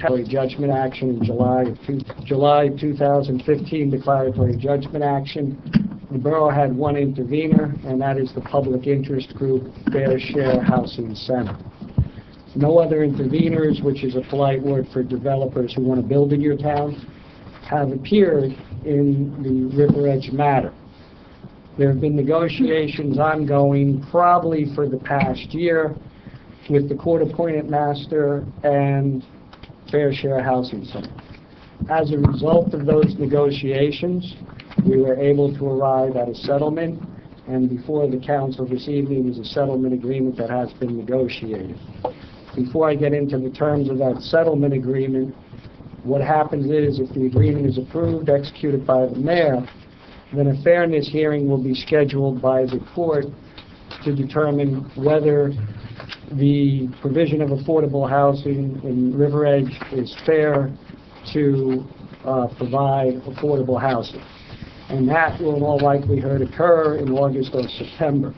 declaratory judgment action in July 2015 declaratory judgment action. The borough had one intervener, and that is the public interest group, Fair Share Housing Center. No other interveners, which is a polite word for developers who want to build in your town, have appeared in the River Edge matter. There have been negotiations ongoing probably for the past year with the court-appointed master and Fair Share Housing Center. As a result of those negotiations, we were able to arrive at a settlement, and before the council this evening is a settlement agreement that has been negotiated. Before I get into the terms of that settlement agreement, what happens is if the agreement is approved, executed by the mayor, then a fairness hearing will be scheduled by the court to determine whether the provision of affordable housing in River Edge is fair to provide affordable housing. And that will in all likelihood occur in August or September.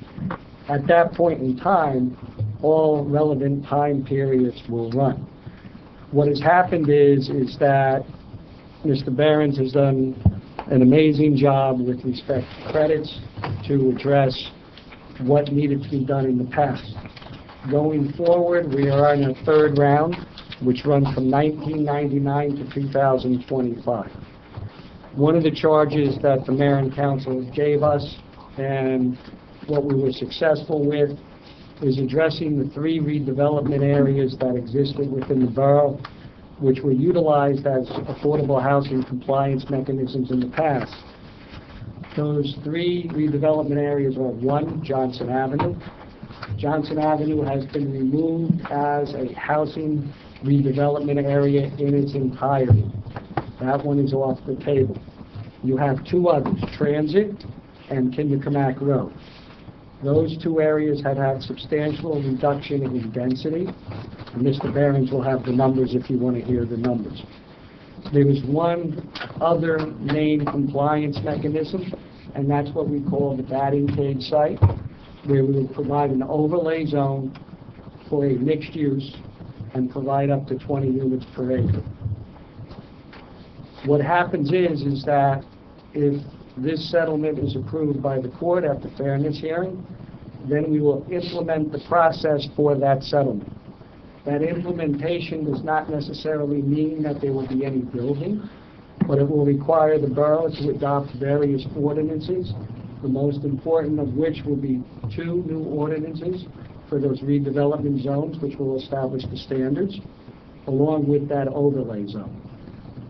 At that point in time, all relevant time periods will run. What has happened is that Mr. Behrens has done an amazing job with respect to credits to address what needed to be done in the past. Going forward, we are in a third round, which runs from 1999 to 2025. One of the charges that the mayor and council gave us, and what we were successful with, is addressing the 3 redevelopment areas that existed within the borough, which were utilized as affordable housing compliance mechanisms in the past. Those 3 redevelopment areas are 1, Johnson Avenue. Johnson Avenue has been removed as a housing redevelopment area in its entirety. That one is off the table. You have 2 others, Transit and Kindercamack Road. Those 2 areas had had substantial reduction in density, and Mr. Behrens will have the numbers if you want to hear the numbers. There was one other main compliance mechanism, and that's what we call the batting cage site, where we will provide an overlay zone for a mixed use and provide up to 20 units per acre. What happens is that if this settlement is approved by the court at the fairness hearing, then we will implement the process for that settlement. That implementation does not necessarily mean that there will be any building, but it will require the borough to adopt various ordinances, the most important of which will be 2 new ordinances for those redevelopment zones, which will establish the standards, along with that overlay zone.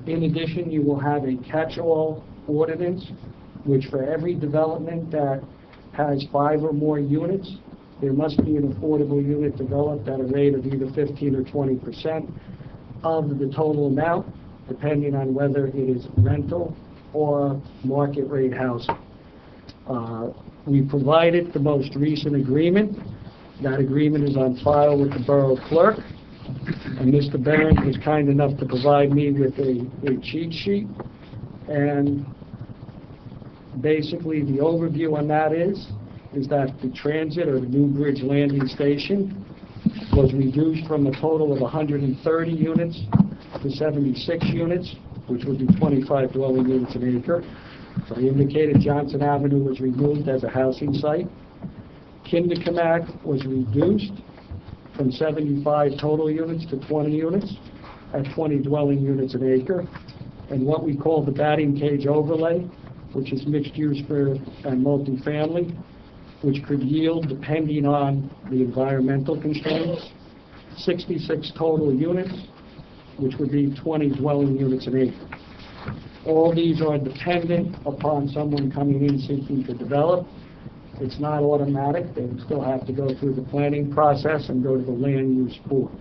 In addition, you will have a catch-all ordinance, which for every development that has 5 or more units, there must be an affordable unit developed at a rate of either 15 or 20% of the total amount, depending on whether it is rental or market rate housing. We provided the most recent agreement. That agreement is on file with the borough clerk, and Mr. Behrens was kind enough to provide me with a cheat sheet. And basically the overview on that is that the transit or the New Bridge landing station was reduced from a total of 130 units to 76 units, which would be 25 dwelling units an acre. So I indicated Johnson Avenue was removed as a housing site. Kindercamack was reduced from 75 total units to 20 units at 20 dwelling units an acre. And what we call the batting cage overlay, which is mixed use and multifamily, which could yield, depending on the environmental constraints, 66 total units, which would be 20 dwelling units an acre. All these are dependent upon someone coming in seeking to develop. It's not automatic. They would still have to go through the planning process and go to the land use board.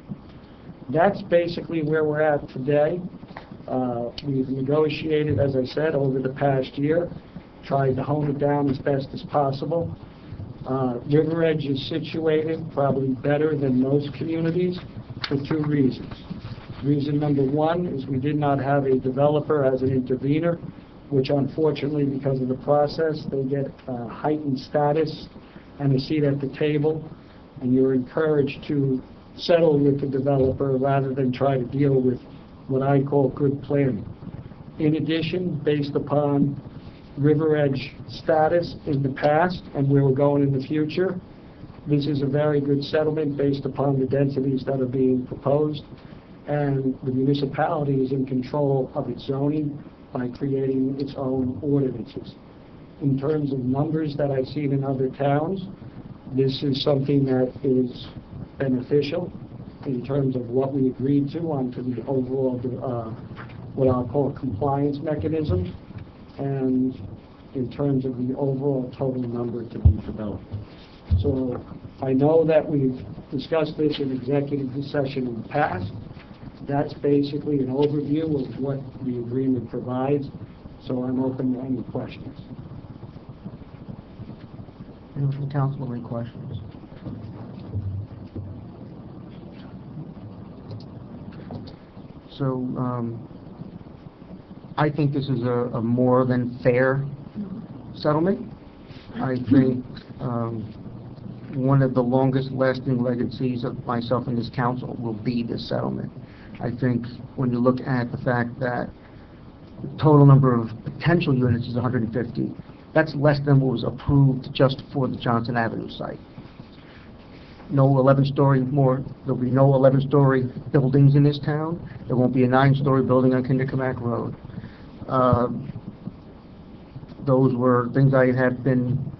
That's basically where we're at today. We've negotiated, as I said, over the past year, tried to hone it down as best as possible. River Edge is situated probably better than most communities for 2 reasons. Reason number 1 is we did not have a developer as an intervener, which unfortunately, because of the process, they get heightened status and a seat at the table, and you're encouraged to settle with the developer rather than try to deal with what I call good planning. In addition, based upon River Edge status in the past and where we're going in the future, this is a very good settlement based upon the densities that are being proposed, and the municipality is in control of its zoning by creating its own ordinances. In terms of numbers that I've seen in other towns, this is something that is beneficial in terms of what we agreed to onto the overall, what I'll call compliance mechanism, and in terms of the overall total number to be developed. So I know that we've discussed this in executive session in the past. That's basically an overview of what the agreement provides, so I'm open to any questions. Anyone from the council, any questions? So I think this is a more than fair settlement. I think one of the longest lasting legacies of myself and this council will be this settlement. I think when you look at the fact that the total number of potential units is 150, that's less than what was approved just for the Johnson Avenue site. No 11-story more, there'll be no 11-story buildings in this town. There won't be a 9-story building on Kindercomack Road. Those were things I have been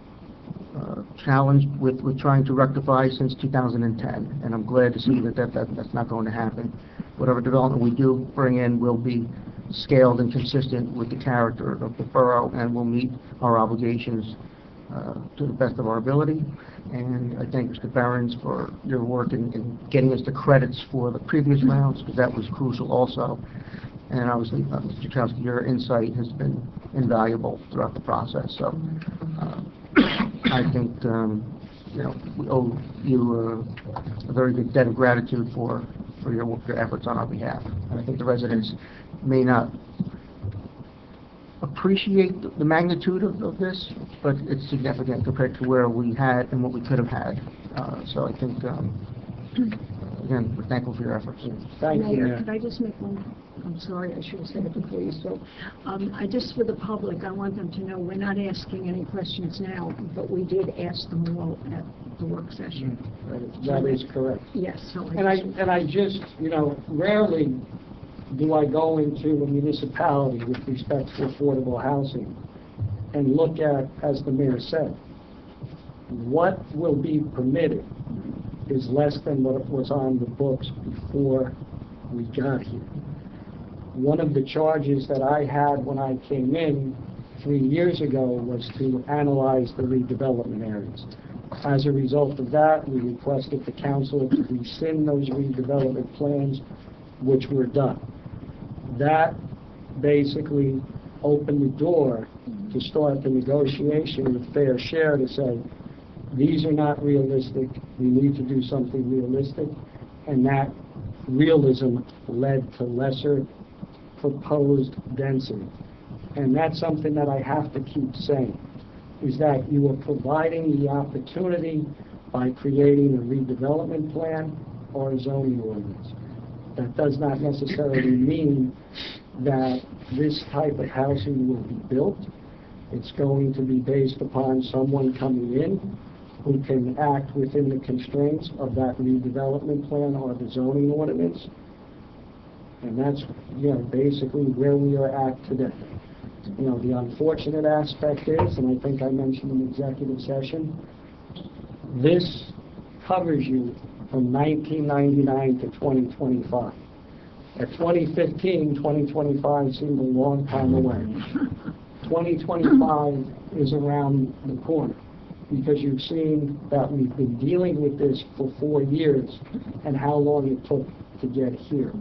challenged with trying to rectify since 2010, and I'm glad to see that that's not going to happen. Whatever development we do bring in will be scaled and consistent with the character of the borough, and will meet our obligations to the best of our ability. And I thank Mr. Behrens for your work in getting us the credits for the previous rounds, because that was crucial also. And obviously, Mr. Chowsky, your insight has been invaluable throughout the process. So I think you know, we owe you a very good debt of gratitude for your efforts on our behalf. And I think the residents may not appreciate the magnitude of this, but it's significant compared to where we had and what we could have had. So I think, again, we're thankful for your efforts. Thank you. Mayor, could I just make one? I'm sorry, I should have said it before you spoke. I just, for the public, I want them to know we're not asking any questions now, but we did ask them all at the work session. That is correct. Yes. So And I just, you know, rarely do I go into a municipality with respect to affordable housing and look at, as the mayor said, what will be permitted is less than what was on the books before we got here. One of the charges that I had when I came in 3 years ago was to analyze the redevelopment areas. As a result of that, we requested the council to rescind those redevelopment plans, which were done. That basically opened the door to start the negotiation with Fair Share to say, these are not realistic, we need to do something realistic, and that realism led to lesser proposed density. And that's something that I have to keep saying, is that you are providing the opportunity by creating a redevelopment plan or a zoning ordinance. That does not necessarily mean that this type of housing will be built. It's going to be based upon someone coming in who can act within the constraints of that redevelopment plan or the zoning ordinance. And that's, you know, basically where we are at today. You know, the unfortunate aspect is, and I think I mentioned in executive session, this covers you from 1999 to 2025. At 2015, 2025 seemed a long time away. 2025 is around the corner, because you've seen that we've been dealing with this for 4 years and how long it took to get here.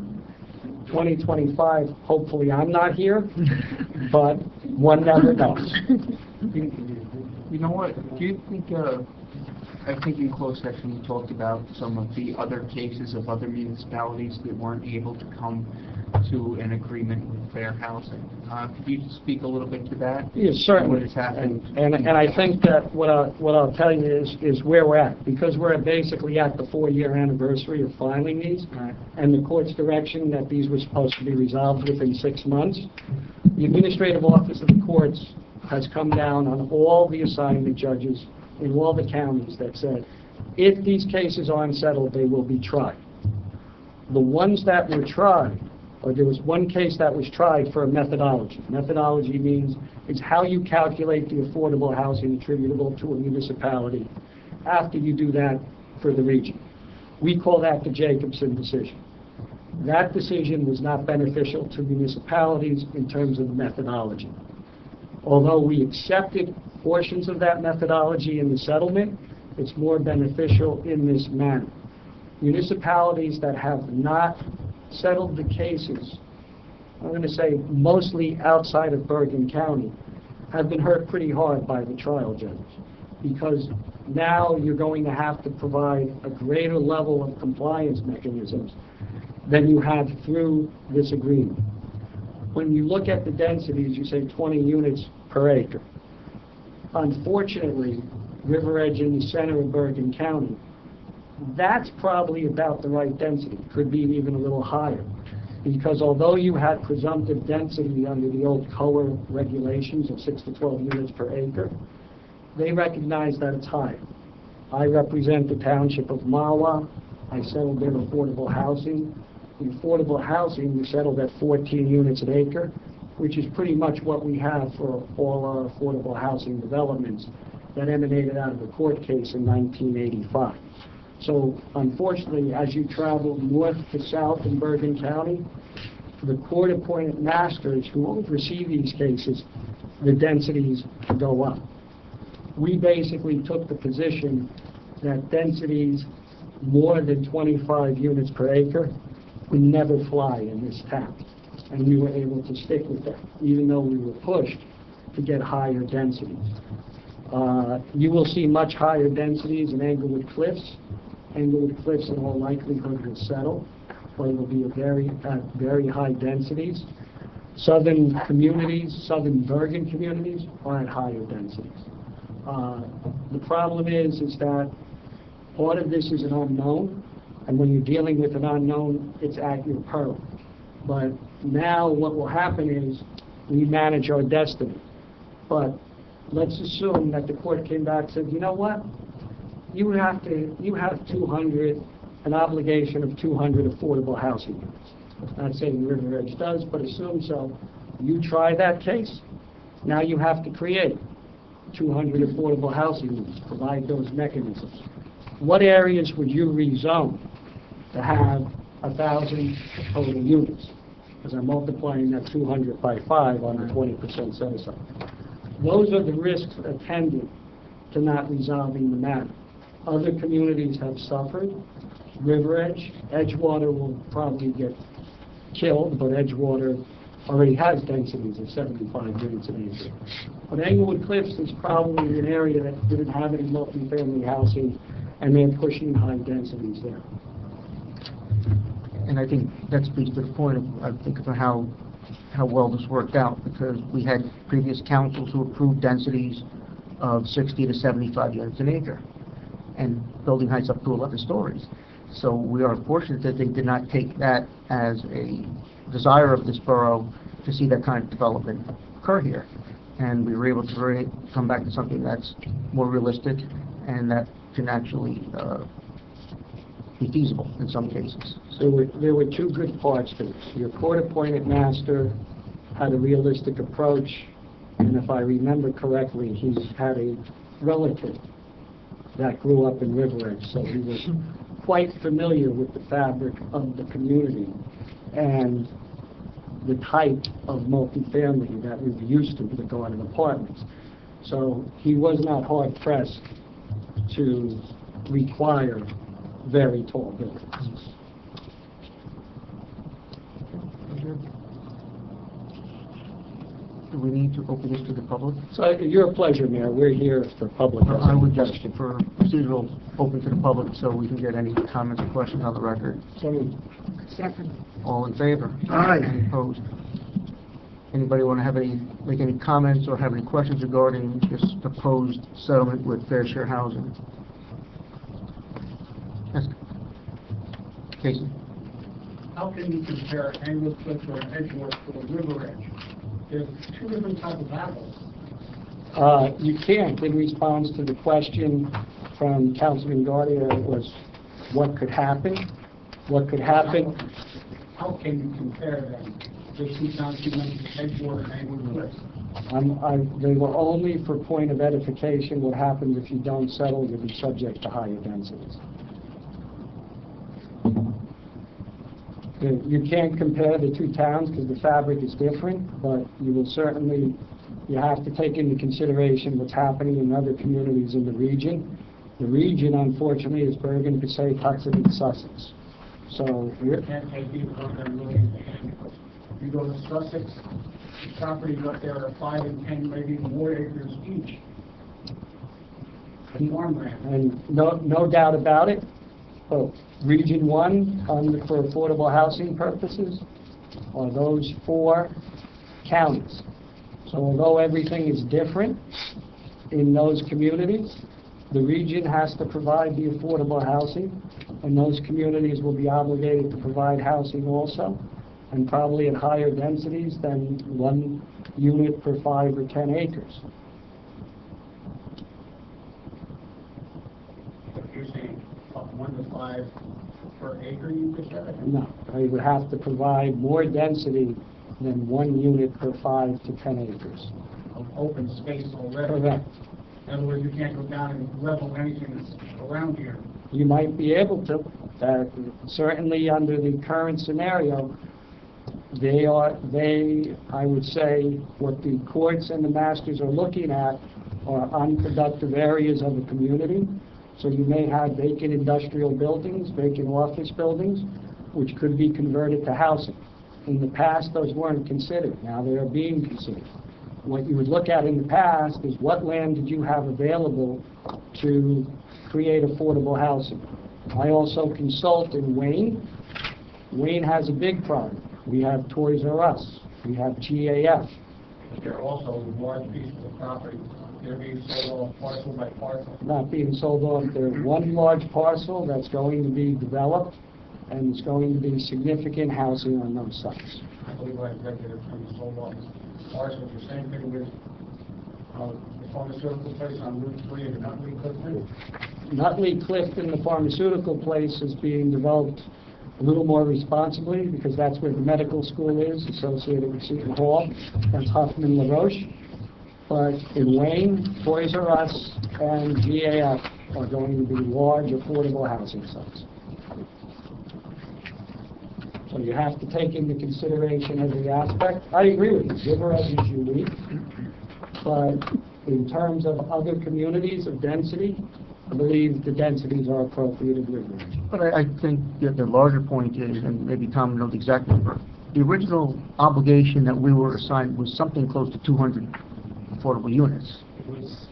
2025, hopefully I'm not here, but one never knows. You know what, do you think, I think in closed session you talked about some of the other cases of other municipalities that weren't able to come to an agreement with Fair Housing. Could you just speak a little bit to that? Yes, certainly. What has happened? And I think that what I'll tell you is where we're at, because we're basically at the 4-year anniversary of filing these, Right. and the court's direction that these were supposed to be resolved within 6 months. The Administrative Office of the Courts has come down on all the assignment judges in all the counties that said, if these cases aren't settled, they will be tried. The ones that were tried, or there was one case that was tried for a methodology. Methodology means it's how you calculate the affordable housing attributable to a municipality after you do that for the region. We call that the Jacobson decision. That decision was not beneficial to municipalities in terms of the methodology. Although we accepted portions of that methodology in the settlement, it's more beneficial in this manner. Municipalities that have not settled the cases, I'm going to say mostly outside of Bergen County, have been hurt pretty hard by the trial judges, because now you're going to have to provide a greater level of compliance mechanisms than you have through this agreement. When you look at the densities, you say 20 units per acre. Unfortunately, River Edge in the center of Bergen County, that's probably about the right density, could be even a little higher. Because although you had presumptive density under the old COA regulations of 6 to 12 units per acre, they recognize that it's higher. I represent the township of Mahwah. I settled their affordable housing. The affordable housing, we settled at 14 units an acre, which is pretty much what we have for all our affordable housing developments that emanated out of the court case in 1985. So unfortunately, as you travel north to south in Bergen County, for the court-appointed masters who oversee these cases, the densities go up. We basically took the position that densities more than 25 units per acre would never fly in this town. And we were able to stick with that, even though we were pushed to get higher densities. You will see much higher densities in Englewood Cliffs. Englewood Cliffs in all likelihood will settle, but it will be at very high densities. Southern communities, southern Bergen communities are at higher densities. The problem is that part of this is an unknown, and when you're dealing with an unknown, it's at your peril. But now what will happen is we manage our destiny. But let's assume that the court came back and said, you know what? You have 200, an obligation of 200 affordable housing units. Not saying River Edge does, but assume so. You try that case, now you have to create 200 affordable housing units, provide those mechanisms. What areas would you rezone to have 1,000 total units? Because I'm multiplying that 200 by 5 on the 20% set aside. Those are the risks attendant to not resolving the matter. Other communities have suffered. River Edge, Edgewater will probably get killed, but Edgewater already has densities of 75 units an acre. But Englewood Cliffs is probably an area that didn't have any multifamily housing, and they're pushing high densities there. And I think that speaks to the point of, I think, of how well this worked out, because we had previous councils who approved densities of 60 to 75 units an acre, and building heights up to 11 stories. So we are fortunate that they did not take that as a desire of this borough to see that kind of development occur here. And we were able to really come back to something that's more realistic and that can actually be feasible in some cases. So there were two good parts to this. Your court-appointed master had a realistic approach, and if I remember correctly, he's had a relative that grew up in River Edge, so he was quite familiar with the fabric of the community and the type of multifamily that we were used to with garden apartments. So he was not hard-pressed to require very tall buildings. do we need to open this to the public? So your pleasure, Mayor. We're here for public. I would just, for procedural, open to the public so we can get any comments or questions on the record. So, Second. All in favor? Aye. Any opposed? Anybody want to make any comments or have any questions regarding this proposed settlement with Fair Share Housing? Yes. Casey? How can you compare Englewood Cliff or Edgeworth to a river edge? There's two different types of apples. you can't. In response to the question from Councilman Guardia, it was what could happen? What could happen? How can you compare them? There's two towns you mentioned, Edgeworth and Englewood Cliff. They were only for point of edification. What happens if you don't settle, you'll be subject to higher densities. You can't compare the two towns because the fabric is different, but you will certainly, you have to take into consideration what's happening in other communities in the region. The region, unfortunately, is Bergen, Passaic, Hudson, and Sussex. So You can't take people on their million. You go to Sussex, the properties up there are 5 and 10, maybe even more acres each. The farmland. and no doubt about it, Region 1, for affordable housing purposes, are those 4 counties. So although everything is different in those communities, the region has to provide the affordable housing, and those communities will be obligated to provide housing also, and probably at higher densities than 1 unit per 5 or 10 acres. You're saying 1 to 5 per acre, you could say? No, they would have to provide more density than 1 unit per 5 to 10 acres. Of open space already. Correct. In other words, you can't go down and level anything that's around here. You might be able to. Certainly under the current scenario, I would say, what the courts and the masters are looking at are unproductive areas of the community. So you may have vacant industrial buildings, vacant office buildings, which could be converted to housing. In the past, those weren't considered. Now they are being considered. What you would look at in the past is what land did you have available to create affordable housing. I also consult in Wayne. Wayne has a big problem. We have Toys R Us. We have GAF. There are also large pieces of property. They're being sold off parcel by parcel. Not being sold off. There's one large parcel that's going to be developed, and it's going to be significant housing on those sites. I believe I read that it's going to be sold off parcels. The same thing with the pharmaceutical place on Route 3 and Nutley Clifton. Nutley Clifton, the pharmaceutical place, is being developed a little more responsibly because that's where the medical school is, associated with Seton Hall. That's Huffman LaRoche. But in Wayne, Toys R Us and GAF are going to be large affordable housing sites. So you have to take into consideration every aspect. I agree with you, River Edge is unique, but in terms of other communities of density, I believe the densities are appropriate at River Edge. But I think that the larger point is, and maybe Tom knows the exact number, the original obligation that we were assigned was something close to 200 affordable units. It was,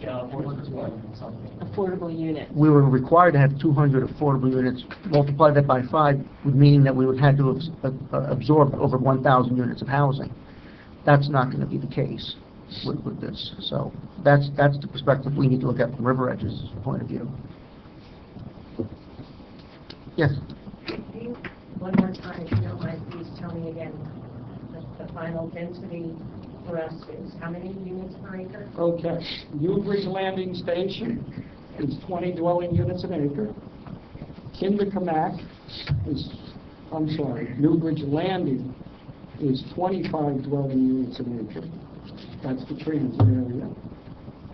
something. Affordable unit. We were required to have 200 affordable units. Multiply that by 5, meaning that we would have to absorb over 1,000 units of housing. That's not going to be the case with this. So that's the perspective we need to look at from River Edge's point of view. Yes. One more time, if you don't mind, please tell me again, the final density for us is how many units per acre? Okay, Newbridge Landing Station is 20 dwelling units an acre. Kinderkamak is, Newbridge Landing is 25 dwelling units an acre. That's the transit area.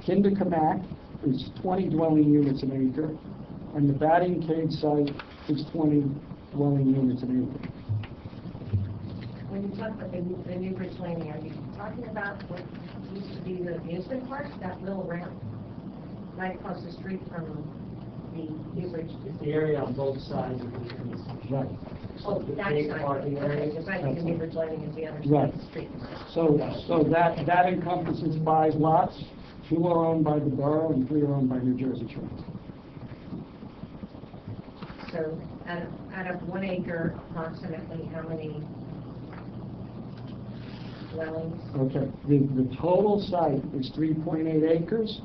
Kinderkamak is 20 dwelling units an acre, and the Batting Cave site is 20 dwelling units an acre. When you talk about the Newbridge Landing, are you talking about what used to be the amusement park, that little ramp right across the street from the Newbridge? It's the area on both sides of the street. Right. Oh, The that big side, parking area. okay, because I think the Newbridge Landing is the other side Right. of the street. So that encompasses 5 lots. 2 are owned by the borough and 3 are owned by New Jersey Transit. So out of 1 acre, approximately, how many dwellings? Okay, the total site is 3.8 acres.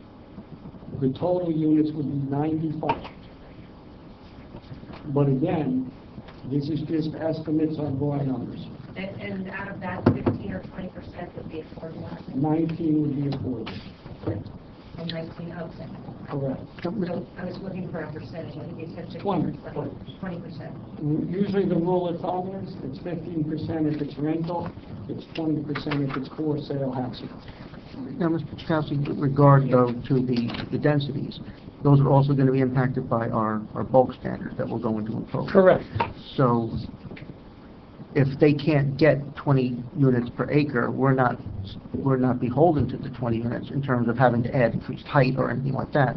The total units would be 95. But again, this is just estimates on raw numbers. And out of that, 15 or 20% would be affordable housing? 19 would be affordable. And 19, okay. Correct. So I was looking for a percentage, I think you said 20. 20%. Usually the rule of thumb is it's 15% if it's rental, it's 20% if it's for sale housing. Now, Mr. Chakowski, with regard though to the densities, those are also going to be impacted by our bulk standards that we're going to impose. Correct. So if they can't get 20 units per acre, we're not beholden to the 20 units in terms of having to add increased height or anything like that.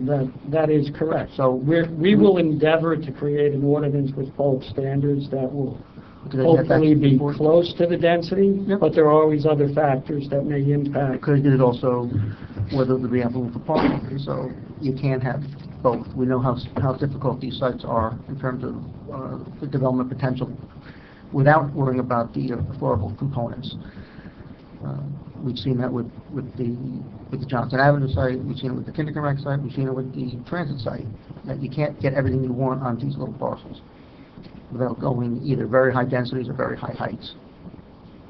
That is correct. So we will endeavor to create an ordinance with bulk standards that will hopefully be close to the density, Yep. but there are always other factors that may impact. Because it is also whether there be ample for parking, so you can't have both. We know how difficult these sites are in terms of the development potential without worrying about the affordable components. We've seen that with the Johnson Avenue site, we've seen it with the Kindergarten site, we've seen it with the transit site, that you can't get everything you want on these little parcels without going either very high densities or very high heights.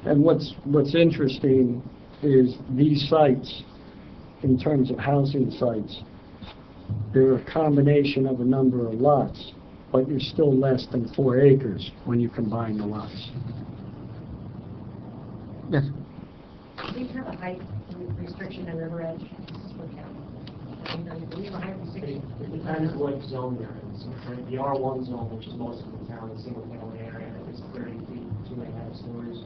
And what's interesting is these sites, in terms of housing sites, they're a combination of a number of lots, but you're still less than 4 acres when you combine the lots. Yes. Do we have a height restriction in River Edge? Do we have a height restriction? It depends what zone you're in. So for the R1 zone, which is most of the town, the single-family area, is 30 feet, 2.5 stories.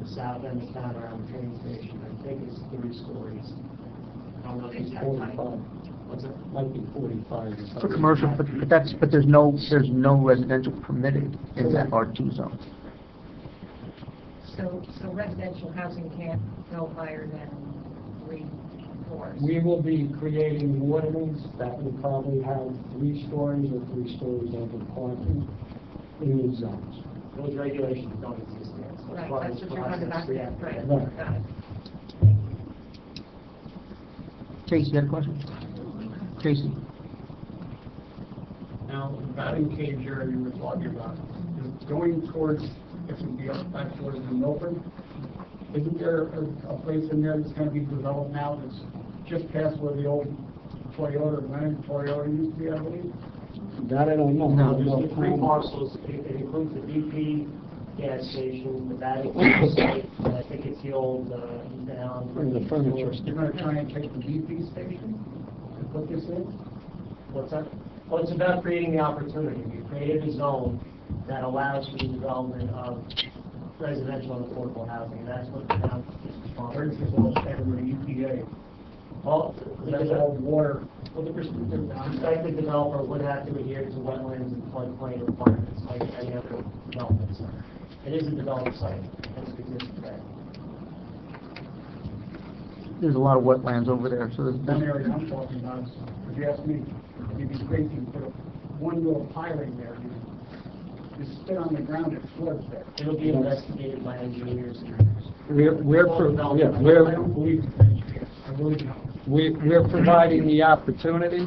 The south end of town around the train station, I think is 3 stories. I don't know if it's that height. 45. What's that? Might be 45 or something. For commercial, but there's no residential permitted in that R2 zone. So residential housing can't go higher than 3 floors? We will be creating an ordinance that will probably have 3 stories or 3 stories over parking in these zones. Those regulations don't exist yet. So Right, part of that's this what you're talking about, process, we yeah, have to right, get- Right. got it. Casey, you had a question? Casey? Now, that in cage area you were talking about, is going towards, if it be up back towards the Milford, isn't there a place in there that's gonna be developed now that's just past where the old Toyota used to be, I believe? That I don't know. No, There's the 3 parcels. It includes the BP gas station, the Vatican site, and I think it's the old Ethan Allen. And the furniture store. You're gonna try and take the BP station and put this in? What's that? Well, it's about creating the opportunity. We created a zone that allows for the development of residential and affordable housing, and that's what the town is Or is responsible this all standard with the EPA? for. Well, That's all water. well, the prospective developer would have to adhere to wetlands and floodplain requirements like any other development site. It is a developed site, as it exists today. There's a lot of wetlands over there, so One there's, area I'm talking about is, if you ask me, you'd be crazy to put one little piling there. You spit on the ground, it floods there. It'll be investigated by engineers. We're I don't believe it. I really don't. we're providing the opportunity,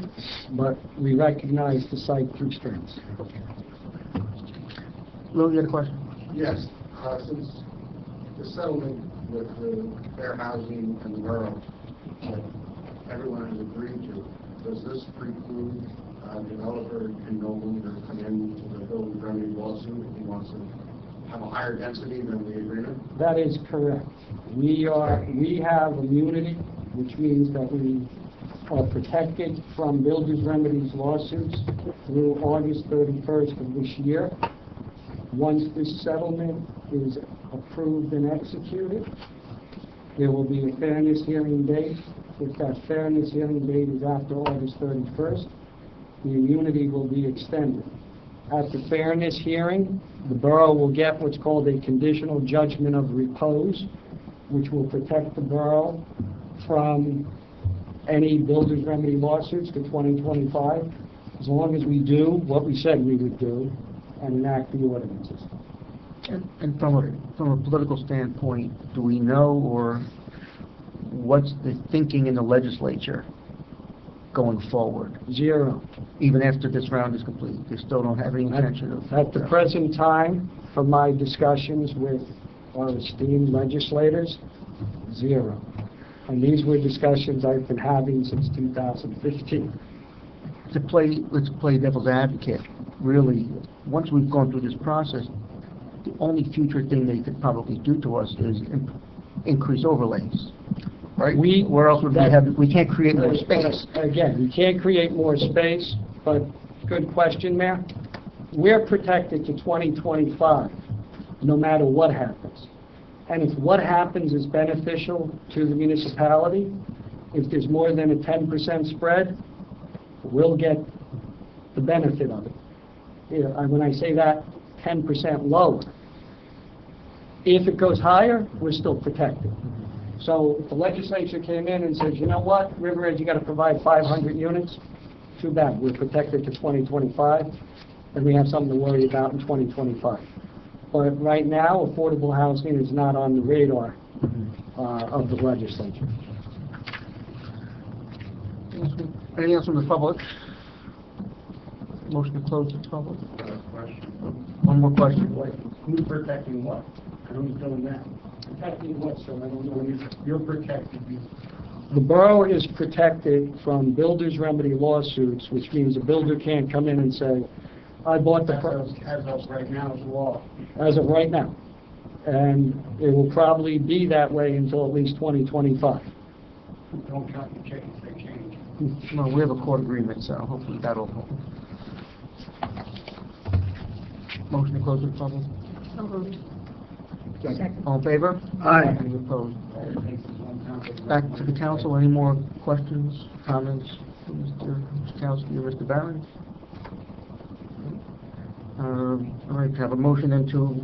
but we recognize the site constraints. Lou, you had a question? Yes, since the settlement with the fair housing and the borough that everyone has agreed to, does this preclude a developer can no longer come into the building permit lawsuit if he wants to have a higher density than the agreement? That is correct. We have immunity, which means that we are protected from builders' remedies lawsuits through August 31st of this year. Once this settlement is approved and executed, there will be a fairness hearing date. If that fairness hearing date is after August 31st, the immunity will be extended. At the fairness hearing, the borough will get what's called a conditional judgment of repose, which will protect the borough from any builder's remedy lawsuits to 2025, as long as we do what we said we would do and enact the ordinances. And from a political standpoint, do we know, or what's the thinking in the legislature going forward? Zero. Even after this round is complete, they still don't have any intention of... At the present time, from my discussions with our esteemed legislators, zero. And these were discussions I've been having since 2015. Let's play devil's advocate. Really, once we've gone through this process, the only future thing they could probably do to us is increase overlays, right? Where else would we have? We can't create more space. Again, we can't create more space, but good question, Mayor. We're protected to 2025, no matter what happens. And if what happens is beneficial to the municipality, if there's more than a 10% spread, we'll get the benefit of it. When I say that, 10% lower. If it goes higher, we're still protected. So if the legislature came in and says, you know what, River Edge, you got to provide 500 units, too bad. We're protected to 2025, and we have something to worry about in 2025. But right now, affordable housing is not on the radar of the legislature. Anything else from the public? Motion to close the public. One more question. Who's protecting what? I don't know that. Protecting what, sir? I don't know. You're protecting. The borough is protected from builder's remedy lawsuits, which means a builder can't come in and say, I bought the... As of right now, is law. As of right now. And it will probably be that way until at least 2025. Don't count the chickens, they change. Well, we have a court agreement, so hopefully that'll hold. Motion to close the public. So moved. Second. All in favor? Aye. Any opposed? Back to the council. Any more questions, comments from Mr. Kowski or Mr. Barron? All right, have a motion then to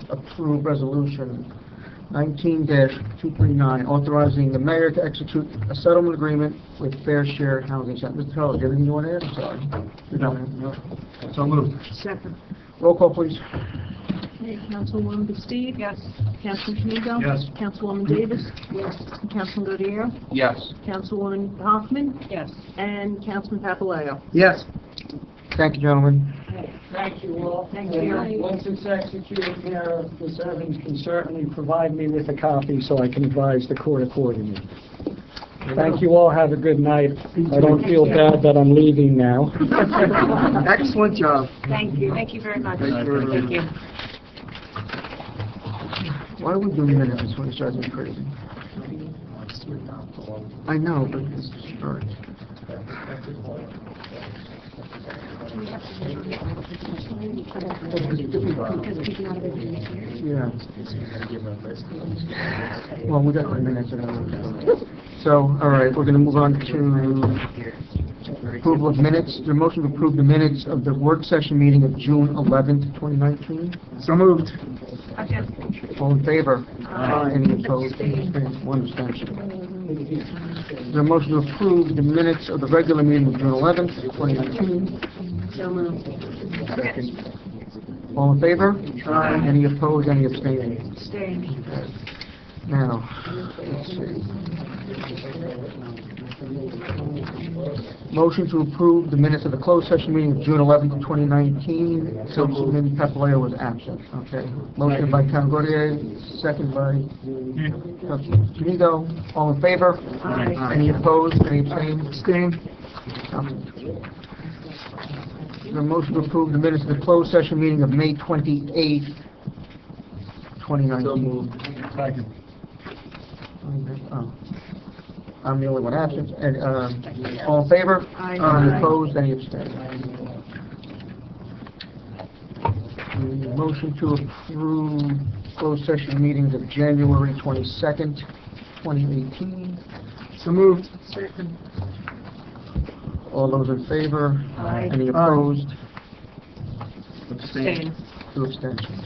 approve resolution 19-239, authorizing the mayor to execute a settlement agreement with Fair Share Housing Center. Mr. Charles, do you have anything you want to add? I'm sorry. No. So moved. Second. Roll call, please. Okay, Councilwoman Bastidt? Yes. Councilman Kamigo? Yes. Councilwoman Davis? Yes. Councilman Godiero? Yes. Councilwoman Hoffman? Yes. And Councilman Papalayo? Yes. Thank you, gentlemen. Thank you all. Thank you. And once it's executed, Mayor, Ms. Evans can certainly provide me with a copy so I can advise the court accordingly. Thank you all. Have a good night. I don't feel bad that I'm leaving now. Excellent job. Thank you. Thank you very much. Thank you. Why are we doing minutes? This one drives me crazy. I know, but it's all right. Yeah. Well, we got the minutes and everything. So, all right, we're going to move on to approval of minutes. The motion to approve the minutes of the work session meeting of June 11th, 2019. So moved. All in favor? Aye. Any opposed? One abstention. The motion to approve the minutes of the regular meeting of June 11th, 2019. So moved. All in favor? Aye. Any opposed? Any abstaining? Staying. Now, let's see. Motion to approve the minutes of the closed session meeting of June 11th, 2019. Councilman Papalayo was absent. Okay. Motion by Councilman Gautier, second by Councilman Kamigo. All in favor? Aye. Any opposed? Any abstained? The motion to approve the minutes of the closed session meeting of May 28th, 2019. Second. Oh. I'm the only one absent. And, all in favor? Aye. Any opposed? Any abstained? Motion to approve closed session meetings of January 22nd, 2018. So moved. Second. All those in favor? Aye. Any opposed? Abstain. 2 abstentions.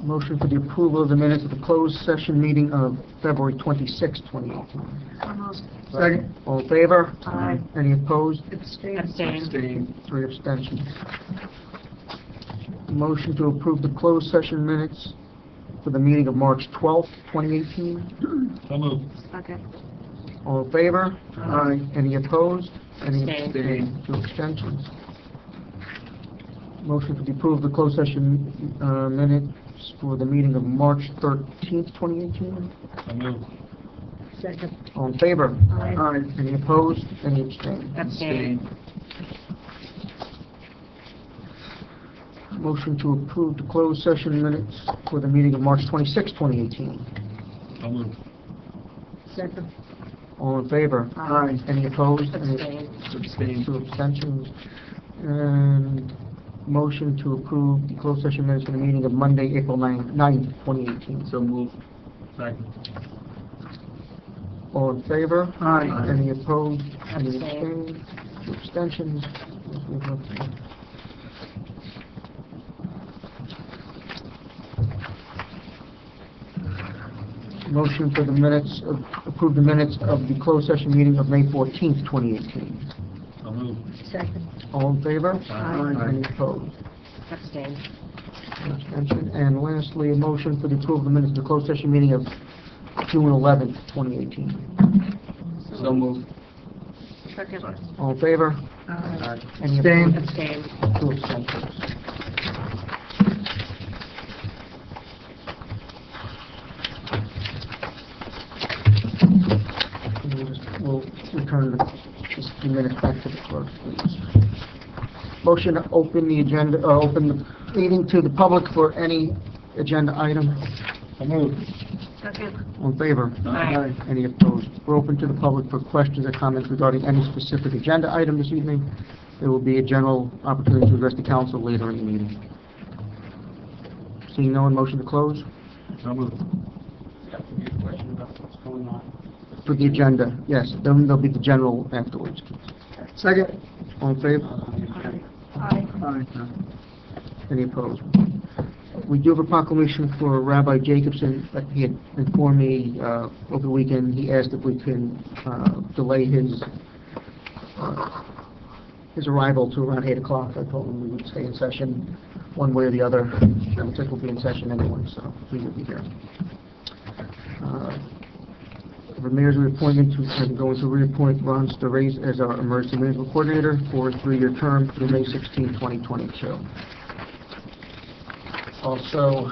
Motion for the approval of the minutes of the closed session meeting of February 26, 2018. Almost. Second. All in favor? Aye. Any opposed? Abstain. 3 abstentions. Motion to approve the closed session minutes for the meeting of March 12th, 2018. So moved. Second. All in favor? Aye. Any opposed? Any Abstain. 2 abstentions. Motion to approve the closed session minutes for the meeting of March 13th, 2018. So moved. Second. All in favor? Aye. Any opposed? Any abstain? Abstain. Motion to approve the closed session minutes for the meeting of March 26, 2018. So moved. Second. All in favor? Aye. Any opposed? Any Abstain. 2 abstentions. And motion to approve the closed session minutes for the meeting of Monday, April 9th, 2018. So moved. Second. All in favor? Aye. Any opposed? Any Abstain. abstained? 2 abstentions. Motion for the minutes, approve the minutes of the closed session meeting of May 14th, 2018. So moved. Second. All in favor? Aye. Any opposed? Abstain. Abstention. And lastly, a motion for the approval of the minutes of the closed session meeting of June 11th, 2018. So moved. Second. All in favor? Aye. Any opposed? Abstain. 2 abstentions. We'll return this few minutes back to the clerk, please. Motion to open the agenda, open the meeting to the public for any agenda item. So moved. Second. All in favor? Aye. Any opposed? We're open to the public for questions or comments regarding any specific agenda item this evening. There will be a general opportunity to address the council later in the meeting. Seeing no one, motion to close? So moved. Got to be a question about what's going on. For the agenda, yes. Then there'll be the general afterwards. Second. All in favor? Aye. Any opposed? We do have a proclamation for Rabbi Jacobson. He had informed me over the weekend. He asked if we can delay his arrival to around 8 o'clock. I told him we would stay in session one way or the other. It looks like we'll be in session anyway, so we will be here. The mayor's reappointment, I'm going to reappoint Ron Starace as our emergency management coordinator for a 3-year term through May 16, 2022. Also,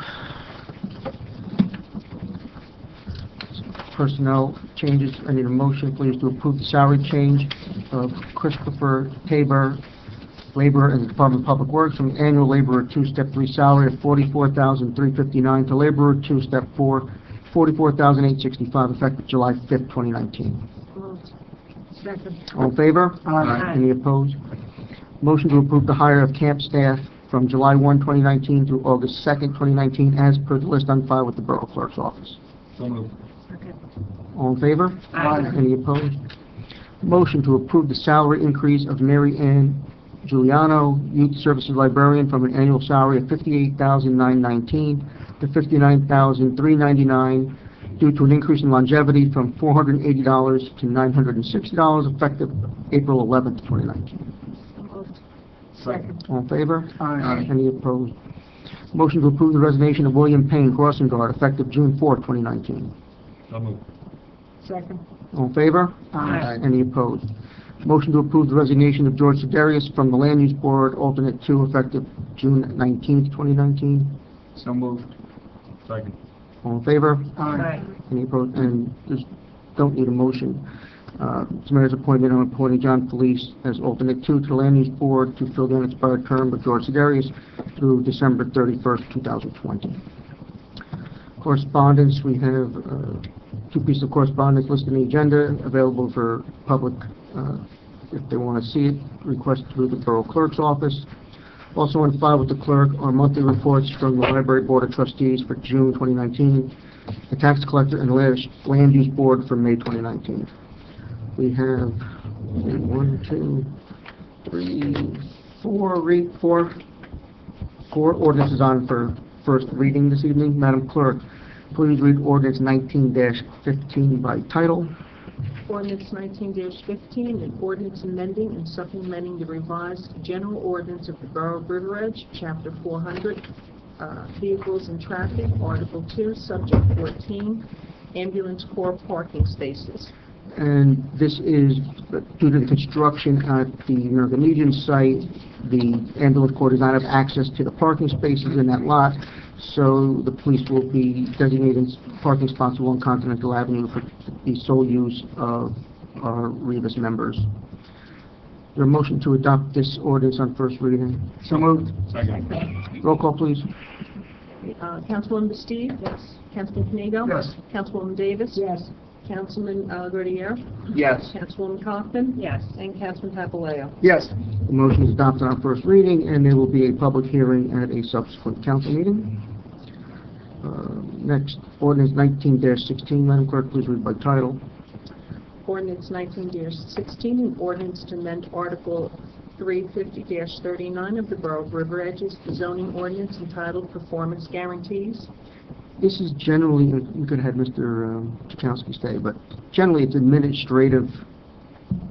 personnel changes. I need a motion, please, to approve the salary change of Christopher Tabor, laborer in the Department of Public Works, from annual laborer 2, step 3 salary of $44,359 to laborer 2, step 4, $44,865, effective July 5th, 2019. Moved. Second. All in favor? Aye. Any opposed? Motion to approve the hire of camp staff from July 1, 2019 through August 2nd, 2019, as per the list on file with the Borough Clerk's office. So moved. Second. All in favor? Aye. Any opposed? Motion to approve the salary increase of Mary Ann Giuliano, Youth Services Librarian, from an annual salary of $58,919 to $59,399 due to an increase in longevity from $480 to $960, effective April 11th, 2019. Moved. Second. All in favor? Aye. Any opposed? Motion to approve the resignation of William Payne, crossing guard, effective June 4th, 2019. So moved. Second. All in favor? Aye. Any opposed? Motion to approve the resignation of George Sedarius from the Land Use Board, alternate 2, effective June 19th, 2019. So moved. Second. All in favor? Aye. Any opposed? And just don't need a motion. It's mayor's appointment. I'm appointing John Felice as alternate 2 to the Land Use Board to fill the unexpired term of George Sedarius through December 31st, 2020. Correspondence, we have 2 pieces of correspondence listed in the agenda, available for public if they want to see it, request through the Borough Clerk's office. Also on file with the clerk are monthly reports from the Library Board of Trustees for June 2019, the Tax Collector and Land Use Board for May 2019. We have 4 ordinances on for first reading this evening. Madam Clerk, please read ordinance 19-15 by title. Ordinance 19-15, an ordinance amending and supplementing the revised general ordinance of the Borough of River Edge, Chapter 400, Vehicles and Traffic, Article 2, Subject 14, Ambulance Corps Parking Spaces. And this is due to the construction at the American Legion site. The ambulance corps does not have access to the parking spaces in that lot, so the police will be designating parking spots along Continental Avenue for the sole use of our Rebus members. Is there a motion to adopt this ordinance on first reading? So moved. Roll call, please. Councilwoman Bastido? Yes. Councilman Kanigo? Yes. Councilwoman Davis? Yes. Councilman Verdier? Yes. Councilwoman Kaufman? Yes. And Councilman Papaleo? Yes. The motion is adopted on first reading, and there will be a public hearing at a subsequent council meeting. Next, ordinance 19-16. Madam Clerk, please read by title. Ordinance 19-16, an ordinance to amend Article 350-39 of the Borough of River Edge's zoning ordinance entitled Performance Guarantees. This is generally, you could have Mr. Chakowski stay, but generally it's an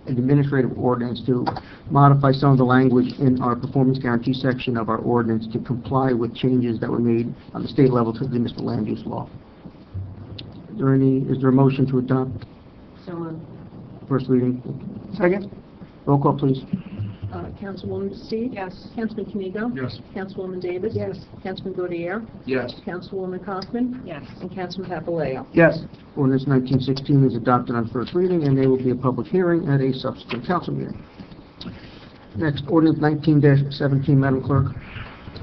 administrative ordinance to modify some of the language in our performance guarantee section of our ordinance to comply with changes that were made on the state level to the municipal land use law. Is there a motion to adopt So moved. first reading? Second? Roll call, please. Councilwoman Bastido? Yes. Councilman Kanigo? Yes. Councilwoman Davis? Yes. Councilman Verdier? Yes. Councilwoman Kaufman? Yes. And Councilman Papaleo? Yes. Ordinance 1916 is adopted on first reading, and there will be a public hearing at a subsequent council meeting. Next, ordinance 19-17, Madam Clerk.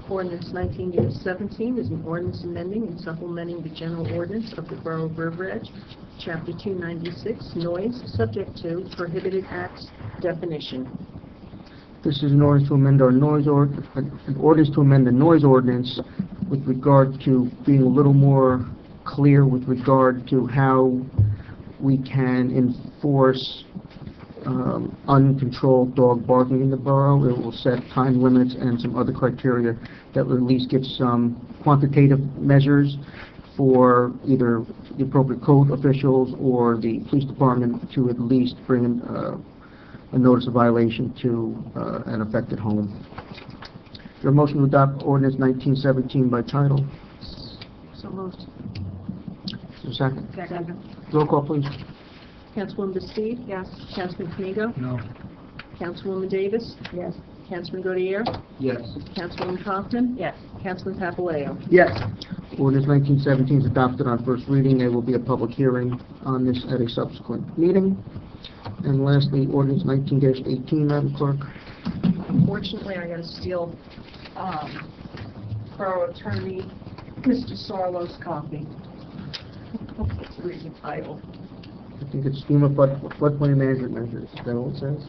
Ordinance 19-17 is an ordinance amending and supplementing the general ordinance of the Borough of River Edge, Chapter 296, Noise, subject to Prohibited Acts definition. This is an ordinance to amend our an ordinance to amend the noise ordinance with regard to being a little more clear with regard to how we can enforce uncontrolled dog barking in the borough. It will set time limits and some other criteria that will at least give some quantitative measures for either the appropriate code officials or the police department to at least bring in a notice of violation to an affected home. Is there a motion to adopt ordinance 1917 by title? So moved. Is there a second? Second. Roll call, please. Councilwoman Bastido? Yes. Councilman Kanigo? No. Councilwoman Davis? Yes. Councilman Verdier? Yes. Councilwoman Kaufman? Yes. Councilman Papaleo? Yes. Ordinance 1917 is adopted on first reading. There will be a public hearing on this at a subsequent meeting. And lastly, ordinance 19-18, Madam Clerk. Unfortunately, I got to steal Borough Attorney Mr. Sarlo's copy. It's reading the title. I think it's FEMA floodplain management measures. Is that all it says?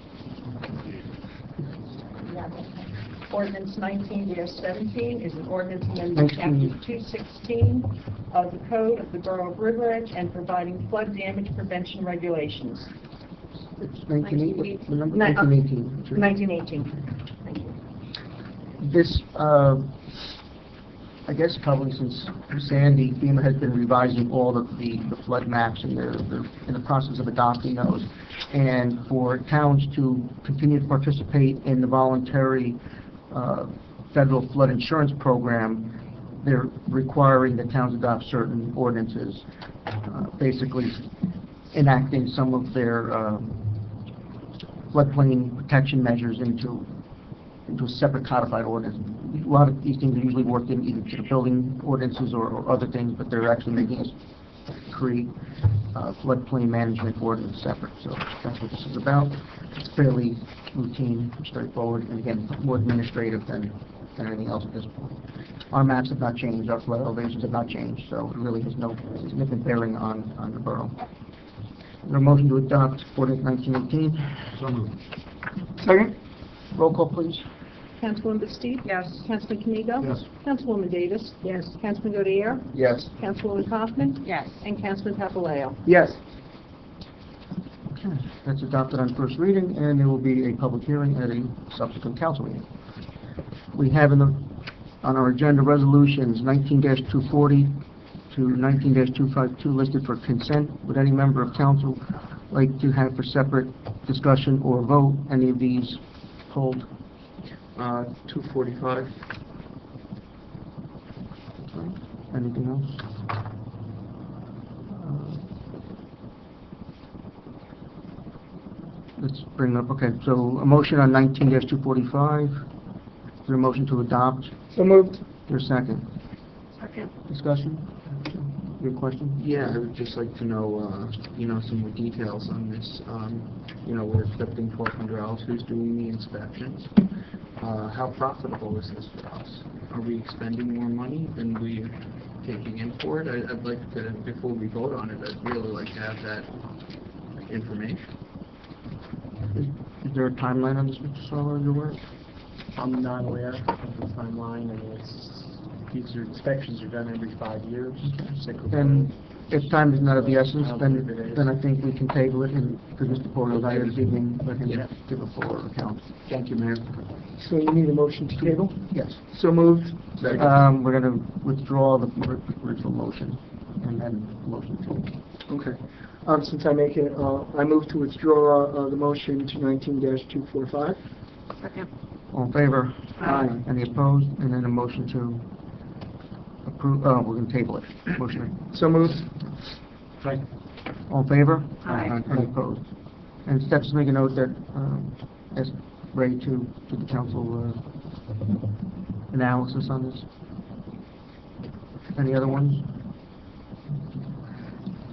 Ordinance 19-17 is an ordinance amending 19. Chapter 216 of the Code of the Borough of River Edge and providing flood damage prevention regulations. It's 1918. The number? Ni- 1918. That's right. 1918. Thank you. This, I guess probably since Sandy, FEMA has been revising all of the flood maps, and they're in the process of adopting those. And for towns to continue to participate in the voluntary federal flood insurance program, they're requiring the towns adopt certain ordinances, basically enacting some of their floodplain protection measures into a separate codified ordinance. A lot of these things are usually worked in either to the building ordinances or other things, but they're actually making us create floodplain management ordinance separate. So that's what this is about. It's fairly routine, straightforward, and again, more administrative than anything else at this point. Our maps have not changed, our flood elevations have not changed, so it really has no significant bearing on the borough. Is there a motion to adopt ordinance 1918? So moved. Second? Roll call, please. Councilwoman Bastido? Yes. Councilman Kanigo? Yes. Councilwoman Davis? Yes. Councilman Verdier? Yes. Councilwoman Kaufman? Yes. And Councilman Papaleo? Yes. Okay, that's adopted on first reading, and there will be a public hearing at a subsequent council meeting. We have on our agenda resolutions 19-240 to 19-252 listed for consent. Would any member of council like to have for separate discussion or vote any of these pulled? 245. Anything else? Let's bring up, okay, so a motion on 19-245. Is there a motion to adopt? So moved. Is there a second? Second. Discussion? Your question? Yeah, I would just like to know, some more details on this. We're accepting $1,200. Who's doing the inspections? How profitable is this for us? Are we expending more money than we're taking in for it? I'd like to, before we vote on it, I'd really like to have that information. Is there a timeline on this, Mr. Sawyer, you're aware? I'm not aware of the timeline, and these inspections are done every 5 years. cyclical. Then, if time is not of the essence, I don't believe it is. then I think we can table it, and, because Mr. Porter's here this evening, let him Yeah. give a fuller account. Thank you, Mayor. So you need a motion to table? Yes. So moved. We're going to withdraw the original motion, and then motion to... Okay. Since I make it, I move to withdraw the motion to 19-245. Second. All in favor? Aye. Any opposed? And then a motion to approve, we're going to table it. Motion. So moved. All in favor? Aye. Any opposed? And Steps, make a note that, ask Ray to the council, analysis on this. Any other ones?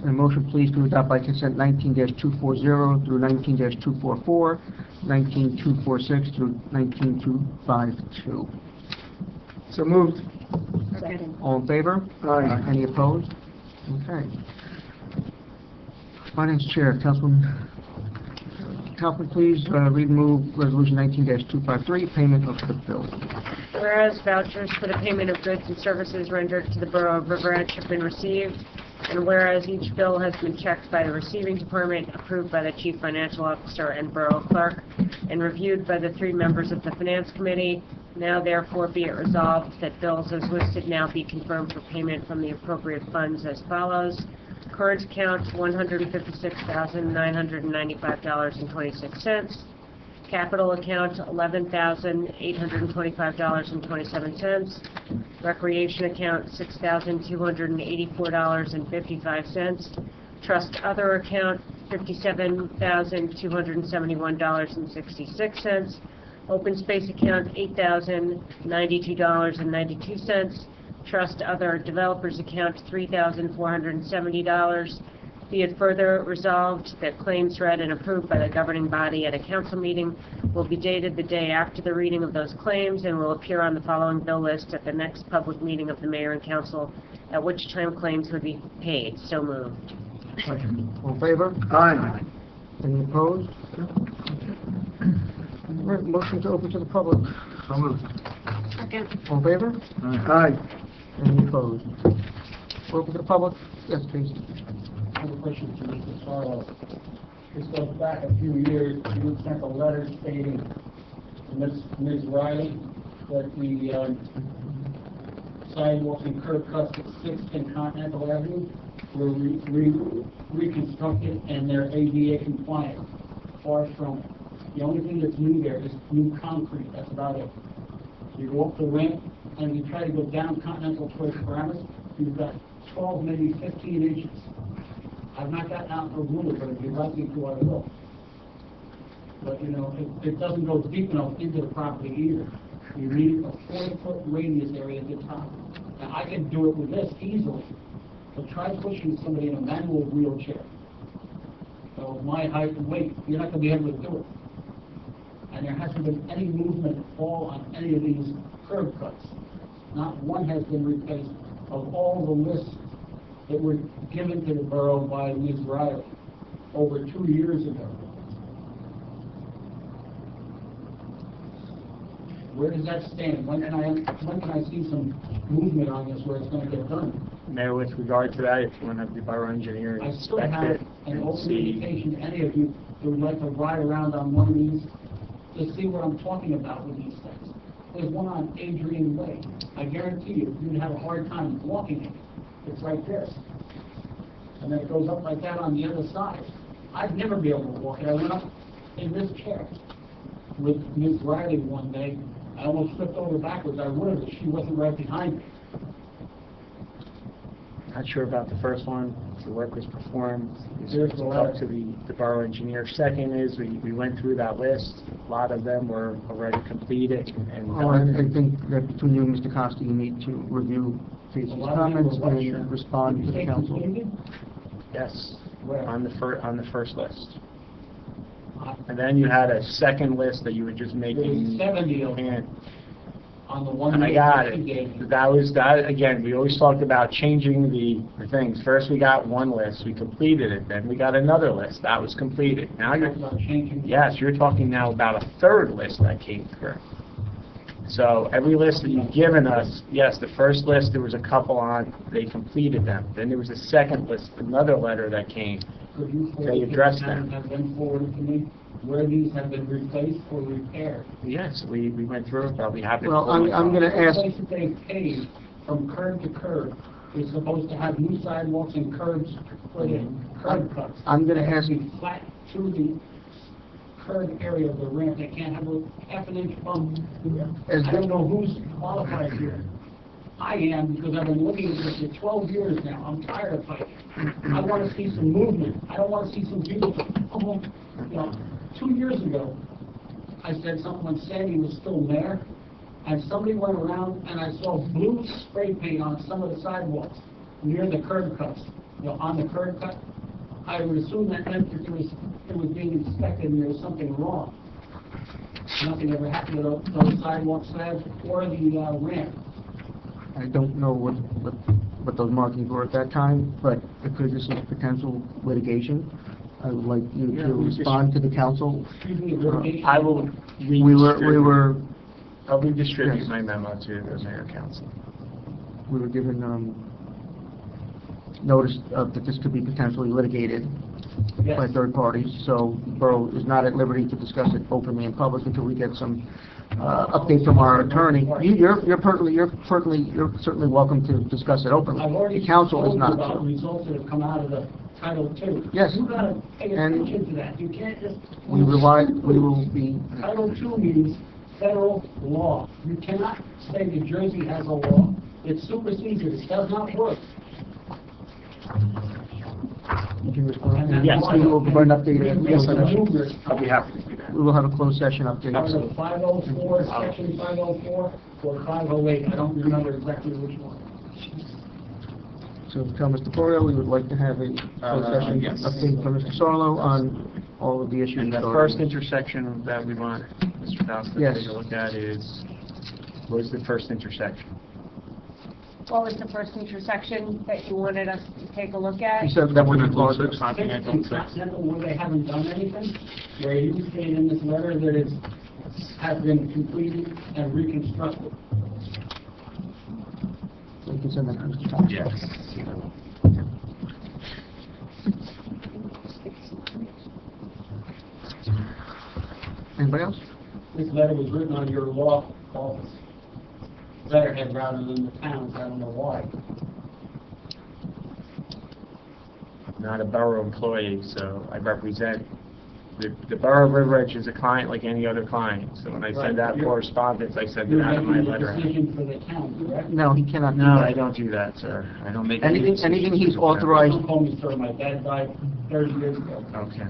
And a motion, please, to adopt by consent 19-240 through 19-244, 19-246 through 19-252. So moved. Second. All in favor? Aye. Any opposed? Okay. Finance Chair, Councilman, please read and move Resolution 19-253, payment of the bill. Whereas vouchers for the payment of goods and services rendered to the Borough of River Edge have been received, and whereas each bill has been checked by the receiving department, approved by the Chief Financial Officer and Borough Clerk, and reviewed by the 3 members of the Finance Committee, now therefore be it resolved that bills as listed now be confirmed for payment from the appropriate funds as follows. Current account, $156,995.26. Capital account, $11,825.27. Recreation account, $6,284.55. Trust other account, $57,271.66. Open space account, $8,092.92. Trust other developers account, $3,470. Be it further resolved that claims read and approved by the governing body at a council meeting will be dated the day after the reading of those claims and will appear on the following bill list at the next public meeting of the mayor and council, at which time claims would be paid. So moved. All in favor? Aye. Any opposed? All right, motion to open to the public. So moved. Second. All in favor? Aye. Any opposed? Open to the public? Yes, please. I have a question to Mr. Sarlo. This goes back a few years, you sent a letter stating to Ms. Riley that the sidewalks and curb cuts at 6th and Continental Avenue were reconstructed and they're ADA compliant. Far from it. The only thing that's new there is new concrete, that's about it. You go up the ramp and you try to go down Continental towards Paramus, you've got 12, maybe 15 inches. I've not gotten out for a ruler, but if you'd like me to, I will. But, it doesn't go deep enough into the property either. You need a 40-foot radius area at the top. Now, I can do it with this easily, but try pushing somebody in a manual wheelchair. So my height and weight, you're not going to be able to do it. And there hasn't been any movement at all on any of these curb cuts. Not one has been replaced of all the lists that were given to the borough by Ms. Riley over 2 years ago. Where does that stand? When can I see some movement on this where it's going to get done? Mayor, with regard to that, if you want to have the borough engineer I still inspect have it an and open see. invitation to any of you who would like to ride around on one of these to see what I'm talking about with these things. There's one on Adrian Way. I guarantee you, you'd have a hard time walking it. It's like this. And then it goes up like that on the other side. I'd never be able to walk it. I went up in this chair with Ms. Riley one day. I almost flipped over backwards. I would have if she wasn't right behind me. Not sure about the first one. The work was performed. There's It's the up letter. to the borough engineer. Second is, we went through that list. A lot of them were already completed and Oh, I done. think that between you and Mr. Costa, you need to review Casey's A lot of them comments were what, sir? and respond Did to you the say council. completed? Yes, Where? on the first list. And then you had a second list that you were just There's making. 70 of them And on the one. and I got that you gave me. it. That, again, we always talked about changing the things. First, we got one list, we completed it, then we got another list, that was completed. Now you're, About changing. yes, you're talking now about a third list that came through. So every list that you've given us, yes, the first list, there was a couple on, they completed them. Then there was a second list, another letter that came. Could you They forward addressed to them. Have them forwarded to me where these have been replaced or repaired? Yes, we went through it, probably have it. Well, I'm gonna The ask, place that they paved from curb to curb is supposed to have new sidewalks and curbs put in, curb cuts. I'm gonna They have ask- to be flat to the curb area of the ramp. They can't have a half an inch bump. As I the- don't know who's qualified here. I am, because I've been looking at this for 12 years now. I'm tired of fighting. I want to see some movement. I don't want to see some people, you know, 2 years ago, I said something when Sandy was still mayor, and somebody went around and I saw blue spray paint on some of the sidewalks near the curb cuts, you know, on the curb cut. I would assume that meant that it was being inspected and there was something wrong. Nothing ever happened to those sidewalk slabs or the ramp. I don't know what those markings were at that time, but because this is potential litigation, I would like you Yeah, to we just- respond to the council. Excuse me, litigation. I will We were, I'll redistribute Yes. my memo to the mayor council. we were given, notice that this could be potentially litigated by Yes. third parties, so the borough is not at liberty to discuss it openly in public until we get some, update from our attorney. You're certainly welcome to discuss it I've openly. already The council told is you not. about so. results that have come out of the Title II. Yes. You've got to pay And attention to that. You can't just... We will be, Title II means federal law. You cannot say New Jersey has a law. It supersedes it. It does not work. you can respond. Yes. We will provide an update. We Yes, have I will. numerous I'll be happy to do that. We will have a closed session update. Under 504, Section 504, or 508. I don't remember exactly which one. So tell Mr. Florio, we would like to have a closed session yes. update from Mr. Sarlo on all of the issues. And the regarding- first intersection that we want Mr. Fausto to Yes. take a look at was the first intersection. What was the first intersection that you wanted us to take a look at? He said that we're not closed. Continental It's Six. Continental where they haven't done anything, where you state in this letter that it has been completed and reconstructed. We can send that to Mr. Thomas. Yes. Anybody else? This letter was written on your law office letterhead rather than the town's. I don't know why. Not a borough employee, so I represent, the borough of River Edge is a client like any other client. So when I send out Right. correspondence, I send it You're out in my making the letter. decision for the town, correct? No, he cannot do No, that. I don't do that, sir. I don't make any Anything he's decisions. authorized, Don't call me sir, my dad died 30 years ago. Okay.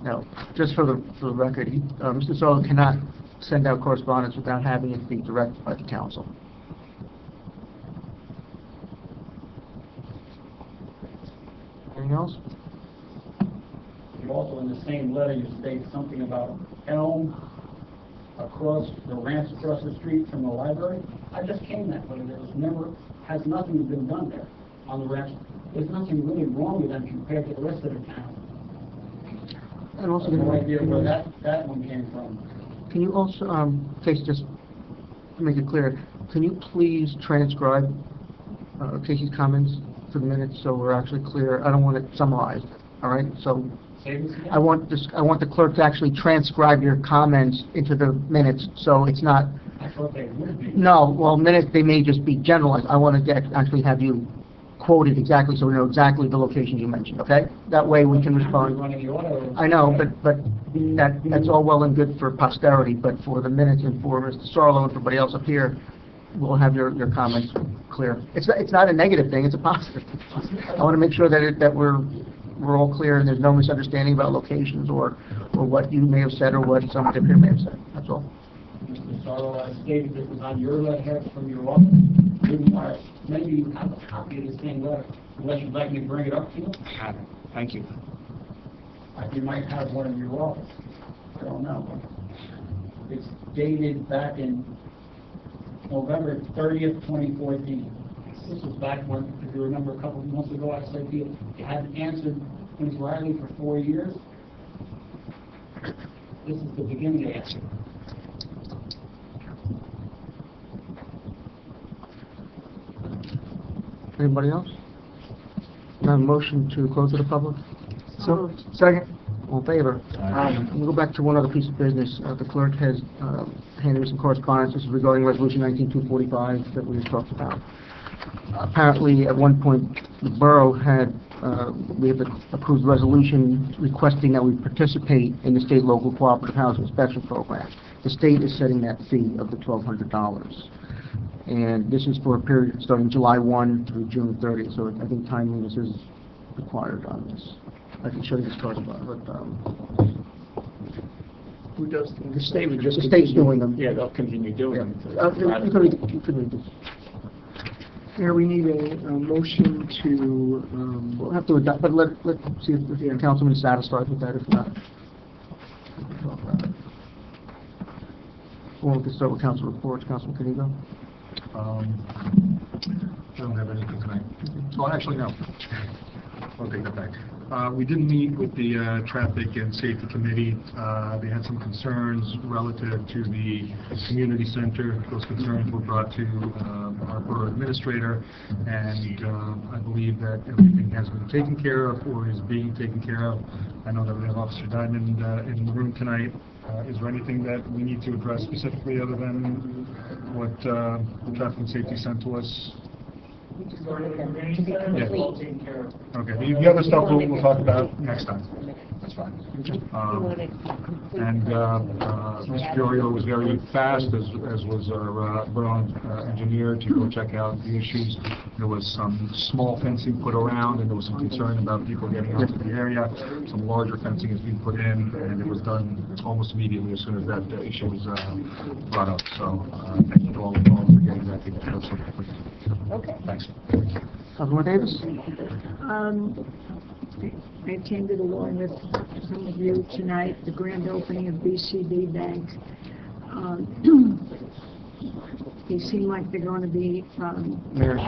no, just for the record, Mr. Sarlo cannot send out correspondence without having it be directed by the council. Anything else? You also, in the same letter, you state something about Elm across, the ramps across the street from the library. I just came that way. There was never, has nothing been done there on the ramps. There's nothing really wrong with them compared to the rest of the town. And also, I have no idea where that one came from. can you also, Casey, just to make it clear, can you please transcribe Casey's comments for the minutes, so we're actually clear. I don't want it summarized, all right? So Say this again? I want the clerk to actually transcribe your comments into the minutes, so it's not, I thought they would be. no, well, minutes, they may just be generalized. I want to actually have you quoted exactly, so we know exactly the locations you mentioned, okay? That way we can respond. Running the order. I know, but that's all well and good for posterity, but for the minutes and for Mr. Sarlo and for everybody else up here, we'll have your comments clear. It's not a negative thing, it's a positive. I want to make sure that we're all clear and there's no misunderstanding about locations or what you may have said or what someone up here may have said, that's all. Mr. Sorrow, I stated it was on your letterhead from your office. Maybe you have a copy of the same letter, unless you'd like me to bring it up to you. Thank you. You might have one in your office. I don't know. It's dated back in November 30th, 2014. This was back when, if you remember, a couple of months ago, I said to you, you hadn't answered Ms. Riley for 4 years. This is the beginning of the answer. Anybody else? Now, motion to close to the public? So, second. All in favor? We'll go back to one other piece of business. The clerk has handed me some correspondence. This is regarding Resolution 19245 that we just talked about. Apparently, at one point, the borough we have approved a resolution requesting that we participate in the state local cooperative housing inspection program. The state is setting that fee of the $1,200. And this is for a period starting July 1 through June 30th, so I think timeliness is required on this. I can show you this card, but Who does, the state would just... the state's doing them. Yeah, they'll continue doing them. You could read this. Here, we need a motion to, We'll have to adopt, but let's see if the councilman is satisfied with that. If not, we can start with council reports. Councilman Canigo. I don't have anything tonight. Oh, actually, no. I'll take that back. We did meet with the Traffic and Safety Committee. They had some concerns relative to the community center. Those concerns were brought to our borough administrator, and I believe that everything has been taken care of or is being taken care of. I know that we have Officer Diamond in the room tonight. Is there anything that we need to address specifically other than what the Traffic and Safety sent to us? Yeah. Okay, the other stuff we'll talk about next time. That's fine. And Mr. Fiorio was very fast, as was our borough engineer, to go check out the issues. There was some small fencing put around, and there was some concern about people getting onto the area. Some larger fencing has been put in, and it was done almost immediately as soon as that issue was brought up. So thank you to all for getting that taken care of so quickly. Okay. Thanks. Councilman Davis. I attended along with some of you tonight the grand opening of BCB Bank. They seem like they're going to be, Mayor.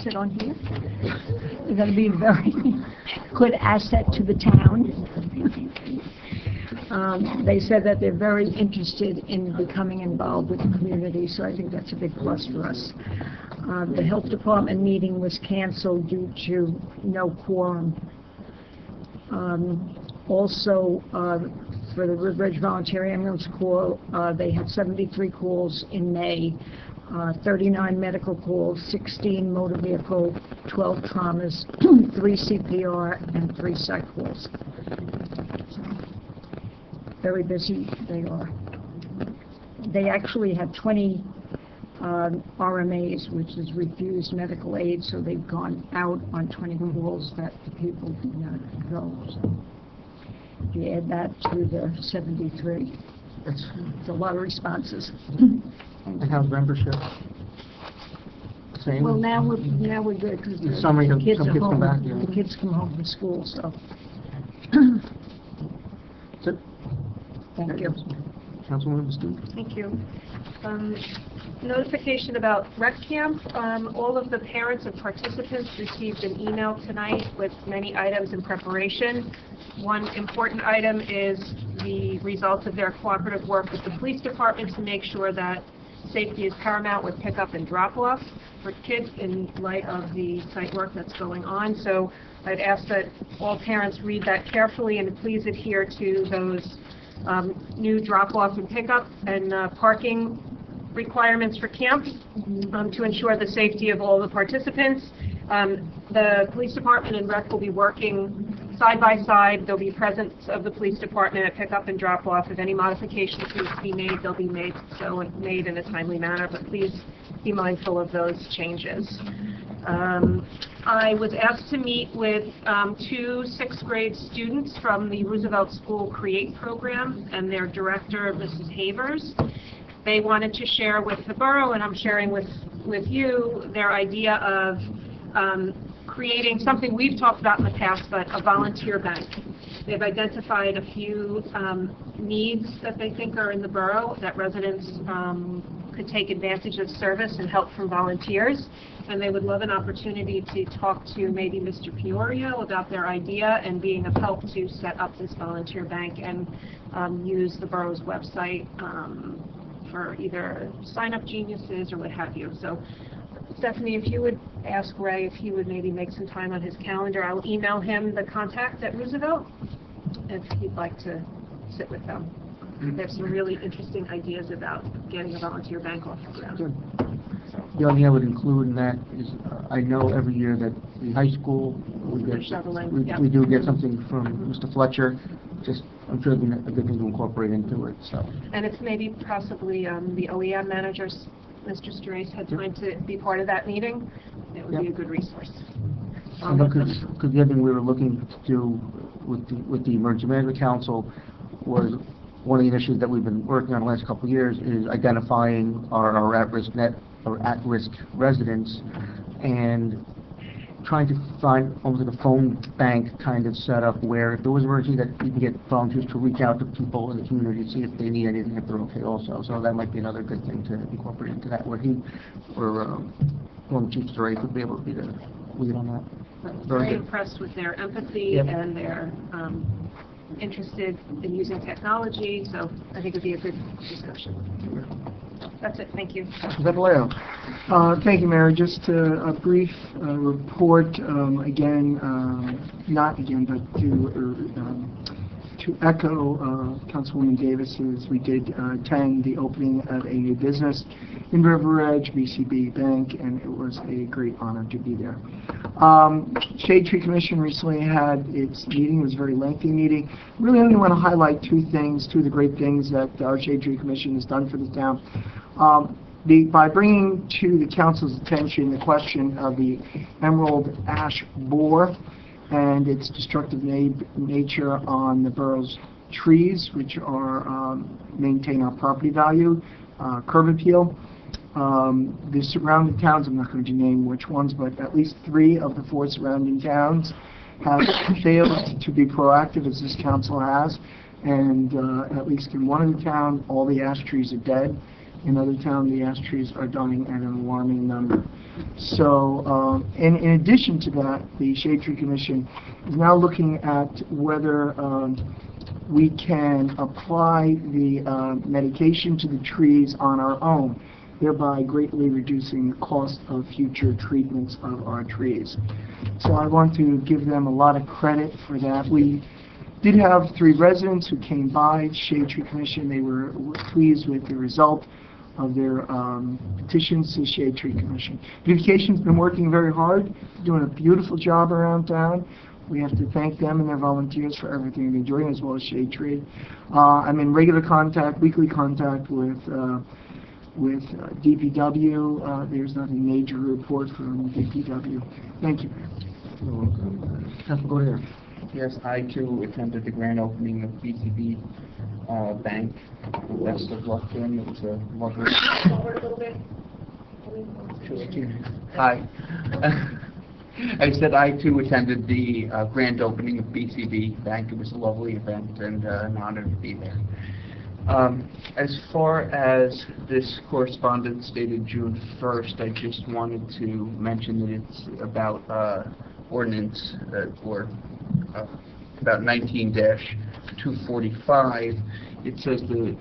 sit on here. They're going to be a very good asset to the town. They said that they're very interested in becoming involved with the community, so I think that's a big plus for us. The health department meeting was canceled due to no quorum. Also, for the River Edge Volunteer Ambulance Corps, they had 73 calls in May, 39 medical calls, 16 motor vehicle, 12 traumas, 3 CPR, and 3 psych calls. Very busy they are. They actually had 20 RMAs, which is refused medical aid, so they've gone out on 20 calls that the people did not go. So if you add that to the 73, it's a lot of responses. And how's membership? Same? Well, now we're good because In summer, the kids some are kids come home. back, yeah. The kids come home from school, so That's it? thank you. Councilwoman Stewart. Thank you. Notification about rec camp. All of the parents and participants received an email tonight with many items in preparation. One important item is the results of their cooperative work with the police department to make sure that safety is paramount with pickup and drop-off for kids in light of the site work that's going on. So I'd ask that all parents read that carefully and please adhere to those new drop-off and pickup and parking requirements for camp to ensure the safety of all the participants. The police department and rec will be working side by side. There'll be presence of the police department at pickup and drop off. If any modifications need to be made, they'll be made in a timely manner, but please be mindful of those changes. I was asked to meet with 2 6th grade students from the Roosevelt School CREATE program and their director, Mrs. Havers. They wanted to share with the borough, and I'm sharing with you, their idea of creating something we've talked about in the past, but a volunteer bank. They've identified a few needs that they think are in the borough that residents could take advantage of service and help from volunteers, and they would love an opportunity to talk to maybe Mr. Fiorio about their idea and being of help to set up this volunteer bank and use the borough's website for either sign-up geniuses or what have you. So, Stephanie, if you would ask Ray if he would maybe make some time on his calendar, I'll email him the contact at Roosevelt if he'd like to sit with them. They have some really interesting ideas about getting a volunteer bank off the ground. Good. The only thing I would include in that is I know every year that the high school, we do get something from Mr. Fletcher. Just, I'm sure it'd be a good thing to incorporate into it. So. And it's maybe possibly the OEM managers, Mr. Strace, had time to be part of that meeting. It would be a good resource. Because the other thing we were looking to do with the Emergency Management Council was one of the initiatives that we've been working on the last couple of years is identifying our at-risk residents and trying to find almost like a phone bank kind of setup where if there was an emergency that you can get volunteers to reach out to people in the community to see if they need anything, if they're okay also. So that might be another good thing to incorporate into that, where Chief Strace would be able to be the lead on that. Very impressed with their empathy and their interested in using technology, so I think it would be a good discussion. That's it. Thank you. Thank you, Mayor. Just a brief report, not again, but to echo Councilwoman Davis's, we did attend the opening of a new business in River Edge, BCB Bank, and it was a great honor to be there. Shade Tree Commission recently had its meeting. It was a very lengthy meeting. Really only want to highlight 2 things, 2 of the great things that our Shade Tree Commission has done for the town. By bringing to the council's attention the question of the emerald ash borer and its destructive nature on the borough's trees, which are maintain our property value, curb appeal. The surrounding towns, I'm not going to name which ones, but at least 3 of the 4 surrounding towns have failed to be proactive as this council has, and at least in one of the towns, all the ash trees are dead. In other towns, the ash trees are dying at an alarming number. So, in addition to that, the Shade Tree Commission is now looking at whether we can apply the medication to the trees on our own, thereby greatly reducing the cost of future treatments of our trees. So I want to give them a lot of credit for that. We did have 3 residents who came by Shade Tree Commission. They were pleased with the result of their petitions to Shade Tree Commission. Beautification's been working very hard, doing a beautiful job around town. We have to thank them and their volunteers for everything they're doing, as well as Shade Tree. I'm in regular contact, weekly contact with DPW. There's nothing major to report from DPW. Thank you. Go there. Yes, I too attended the grand opening of BCB Bank. Best of luck to him. It was a lovely. Hi. I said I too attended the grand opening of BCB Bank. It was a lovely event and an honor to be there. As far as this correspondence dated June 1st, I just wanted to mention that it's about ordinance or about 19-245, it says that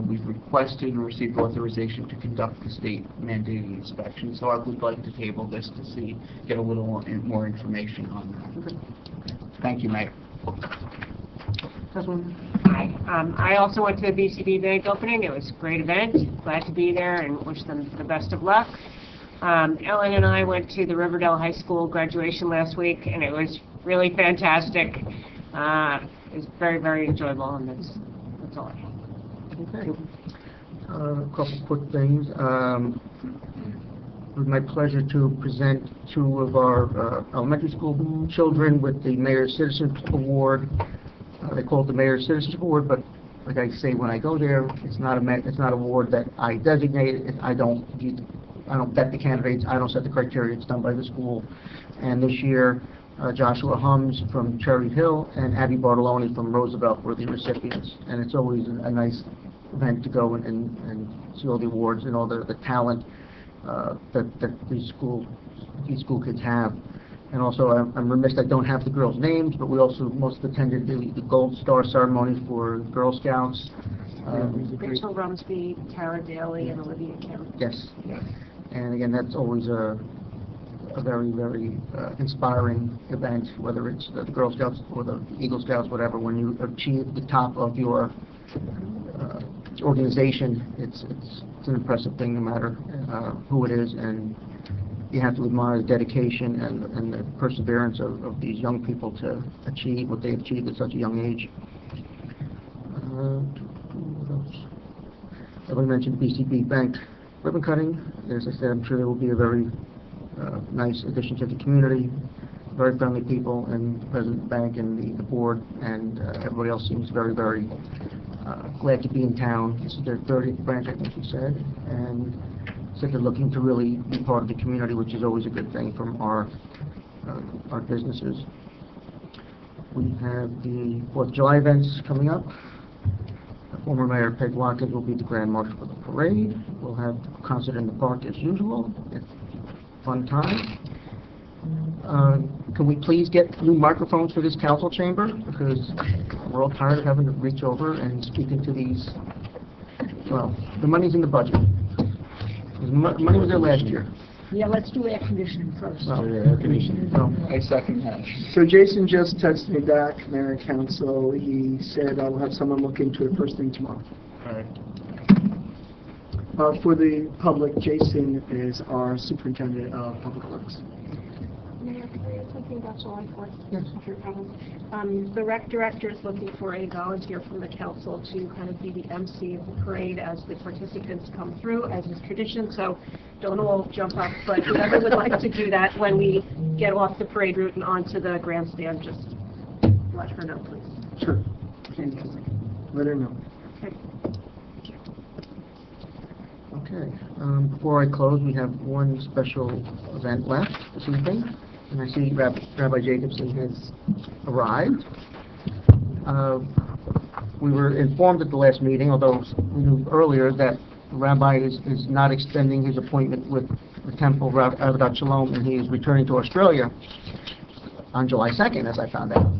we've requested and received authorization to conduct the state mandated inspection. So I would like to table this to get a little more information on that. Thank you, Mayor. Hi. I also went to the BCB Bank opening. It was a great event. Glad to be there and wish them the best of luck. Ellen and I went to the Riverdale High School graduation last week, and it was really fantastic. It was very, very enjoyable, and that's all I have. Okay. A couple quick things. It was my pleasure to present two of our elementary school children with the Mayor's Citizenship Award. They call it the Mayor's Citizenship Award, but like I say when I go there, it's not an award that I designate. I don't vet the candidates. I don't set the criteria. It's done by the school. And this year, Joshua Hums from Cherry Hill and Abby Bartoloni from Roosevelt were the recipients. And it's always a nice event to go and see all the awards and all the talent that these school kids have. And also, I'm remiss I don't have the girls' names, but we also most attended the Gold Star ceremony for Girl Scouts. Rachel Rumsby, Tara Daly, and Olivia Kim. Yes. And again, that's always a very, very inspiring event, whether it's the Girl Scouts or the Eagle Scouts, whatever. When you achieve the top of your organization, it's an impressive thing, no matter who it is, and you have to admire the dedication and the perseverance of these young people to achieve what they've achieved at such a young age. What else? I mentioned BCB Bank ribbon cutting. As I said, I'm sure there will be a very nice addition to the community. Very friendly people, and the president of the bank and the board and everybody else seems very, very glad to be in town. This is their 30th branch, I think you said, and so they're looking to really be part of the community, which is always a good thing from our businesses. We have the 4th of July events coming up. Former Mayor Peg Watkins will be the Grand Marshal for the parade. We'll have the concert in the park as usual. It's a fun time. Can we please get new microphones for this council chamber? Because we're all tired of having to reach over and speak into these. Well, the money's in the budget. The money was there last year. Yeah, let's do air conditioning first. Well, air conditioning. No. I second that. So Jason just texted me back, Mayor and Council. He said I'll have someone look into it first thing tomorrow. All right. For the public, Jason is our Superintendent of Public Works. Mayor, can I ask something about July 4th? Yes. The rec director is looking for a volunteer from the council to kind of be the MC of the parade as the participants come through, as is tradition. So don't all jump up, but whoever would like to do that when we get off the parade route and onto the grandstand, just let her know, please. Sure. Let her know. Okay. Okay. Before I close, we have one special event left this evening. And I see Rabbi Jacobson has arrived. We were informed at the last meeting, although we knew earlier, that the Rabbi is not extending his appointment with the Temple of Avodat Shalom, and he is returning to Australia on July 2nd, as I found out.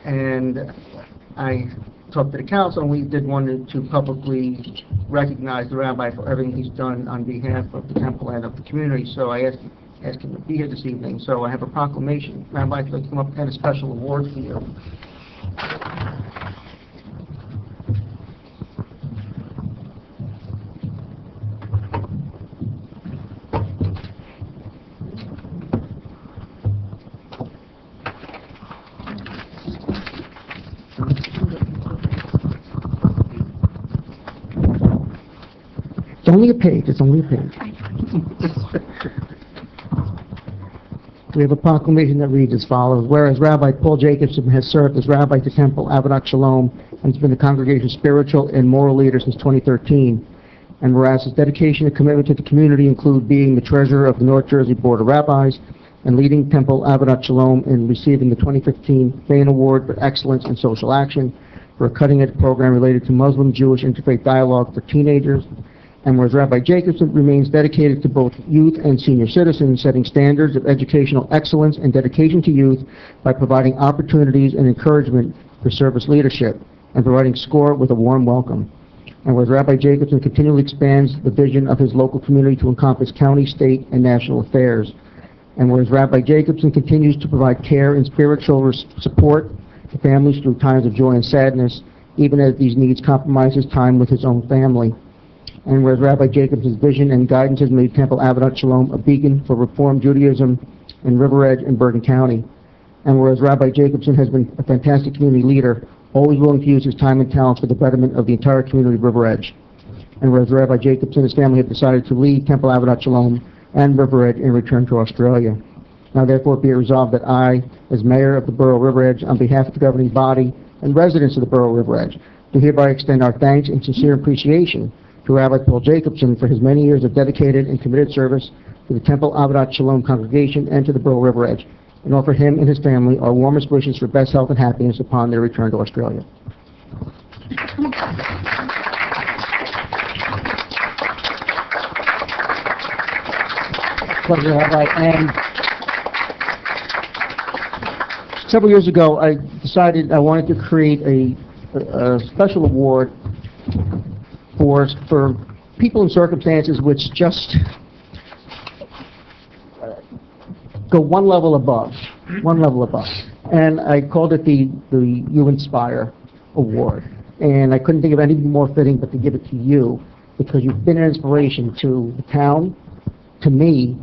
And I talked to the council, and we did want to publicly recognize the Rabbi for everything he's done on behalf of the Temple and of the community. So I asked him to be here this evening. So I have a proclamation. Rabbi, if you'd like to come up and a special award for you. It's only a page. It's only a page. We have a proclamation that reads as follows. Whereas Rabbi Paul Jacobson has served as Rabbi to Temple Avodat Shalom and has been the congregation's spiritual and moral leader since 2013. And whereas his dedication and commitment to the community include being the treasurer of the North Jersey Board of Rabbis and leading Temple Avodat Shalom in receiving the 2015 Bain Award for Excellence in Social Action for a cutting-edge program related to Muslim-Jewish interfaith dialogue for teenagers. And whereas Rabbi Jacobson remains dedicated to both youth and senior citizens, setting standards of educational excellence and dedication to youth by providing opportunities and encouragement for service leadership, and providing SCORE with a warm welcome. And whereas Rabbi Jacobson continually expands the vision of his local community to encompass county, state, and national affairs. And whereas Rabbi Jacobson continues to provide care and spiritual support to families through times of joy and sadness, even as these needs compromise his time with his own family. And whereas Rabbi Jacobson's vision and guidance has made Temple Avodat Shalom a beacon for Reform Judaism in River Edge and Bergen County. And whereas Rabbi Jacobson has been a fantastic community leader, always willing to use his time and talents for the betterment of the entire community of River Edge. And whereas Rabbi Jacobson and his family have decided to leave Temple Avodat Shalom and River Edge and return to Australia. Now therefore be it resolved that I, as Mayor of the Borough of River Edge, on behalf of the governing body and residents of the Borough of River Edge, do hereby extend our thanks and sincere appreciation to Rabbi Paul Jacobson for his many years of dedicated and committed service to the Temple Avodat Shalom congregation and to the Borough of River Edge, and offer him and his family our warmest wishes for best health and happiness upon their return to Australia. Pleasure, Rabbi. And several years ago, I decided I wanted to create a special award for people in circumstances which just go one level above. And I called it the You Inspire Award. And I couldn't think of anything more fitting but to give it to you, because you've been an inspiration to the town, to me.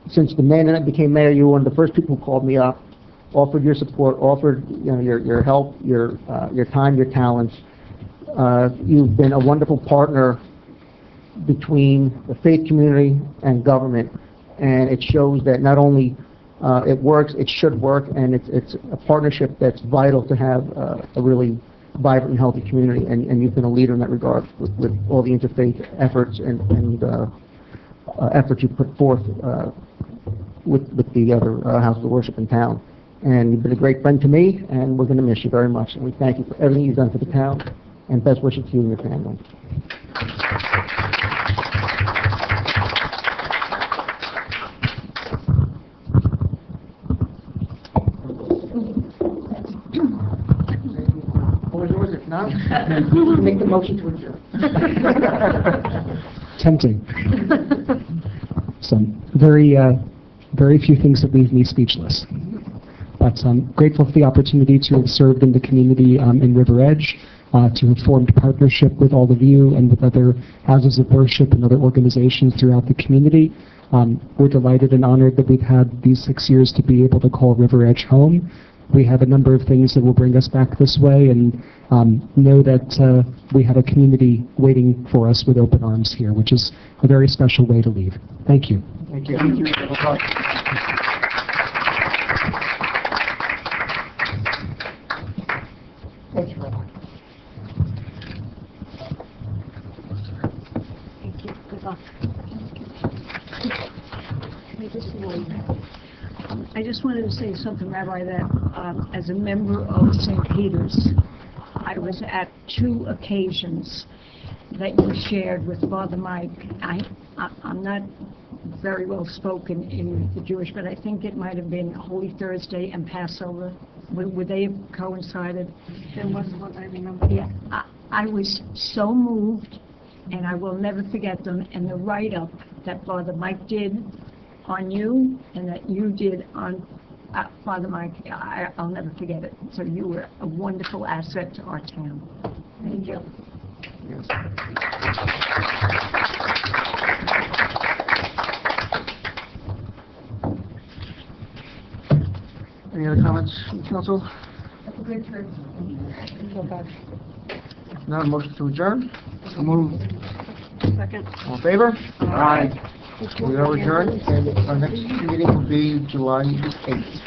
Since the minute I became mayor, you were one of the first people who called me up, offered your support, offered your help, your time, your talents. You've been a wonderful partner between the faith community and government, and it shows that not only it works, it should work, and it's a partnership that's vital to have a really vibrant and healthy community, and you've been a leader in that regard with all the interfaith efforts and efforts you put forth with the other houses of worship in town. And you've been a great friend to me, and we're going to miss you very much, and we thank you for everything you've done for the town, and best wishes to you and your family. Or yours, if not, make the motion to adjourn. Tempting. Some very few things that leave me speechless. But I'm grateful for the opportunity to have served in the community in River Edge, to have formed partnership with all of you and with other houses of worship and other organizations throughout the community. We're delighted and honored that we've had these 6 years to be able to call River Edge home. We have a number of things that will bring us back this way, and know that we have a community waiting for us with open arms here, which is a very special way to leave. Thank you. Thank you. Thank you, Rabbi. Thank you. Good luck. I just wanted to say something, Rabbi, that as a member of St. Peter's, I was at 2 occasions that you shared with Father Mike. I'm not very well spoken in the Jewish, but I think it might have been Holy Thursday and Passover. Would they have coincided? There was one, I remember. Yeah, I was so moved, and I will never forget them. And the write-up that Father Mike did on you and that you did on Father Mike, I'll never forget it. So you were a wonderful asset to our town. Thank you. Yes. Any other comments from council? That's a good trip. Now a motion to adjourn. So moved. Second. All in favor? Aye. We are adjourned, and our next meeting will be July 8th.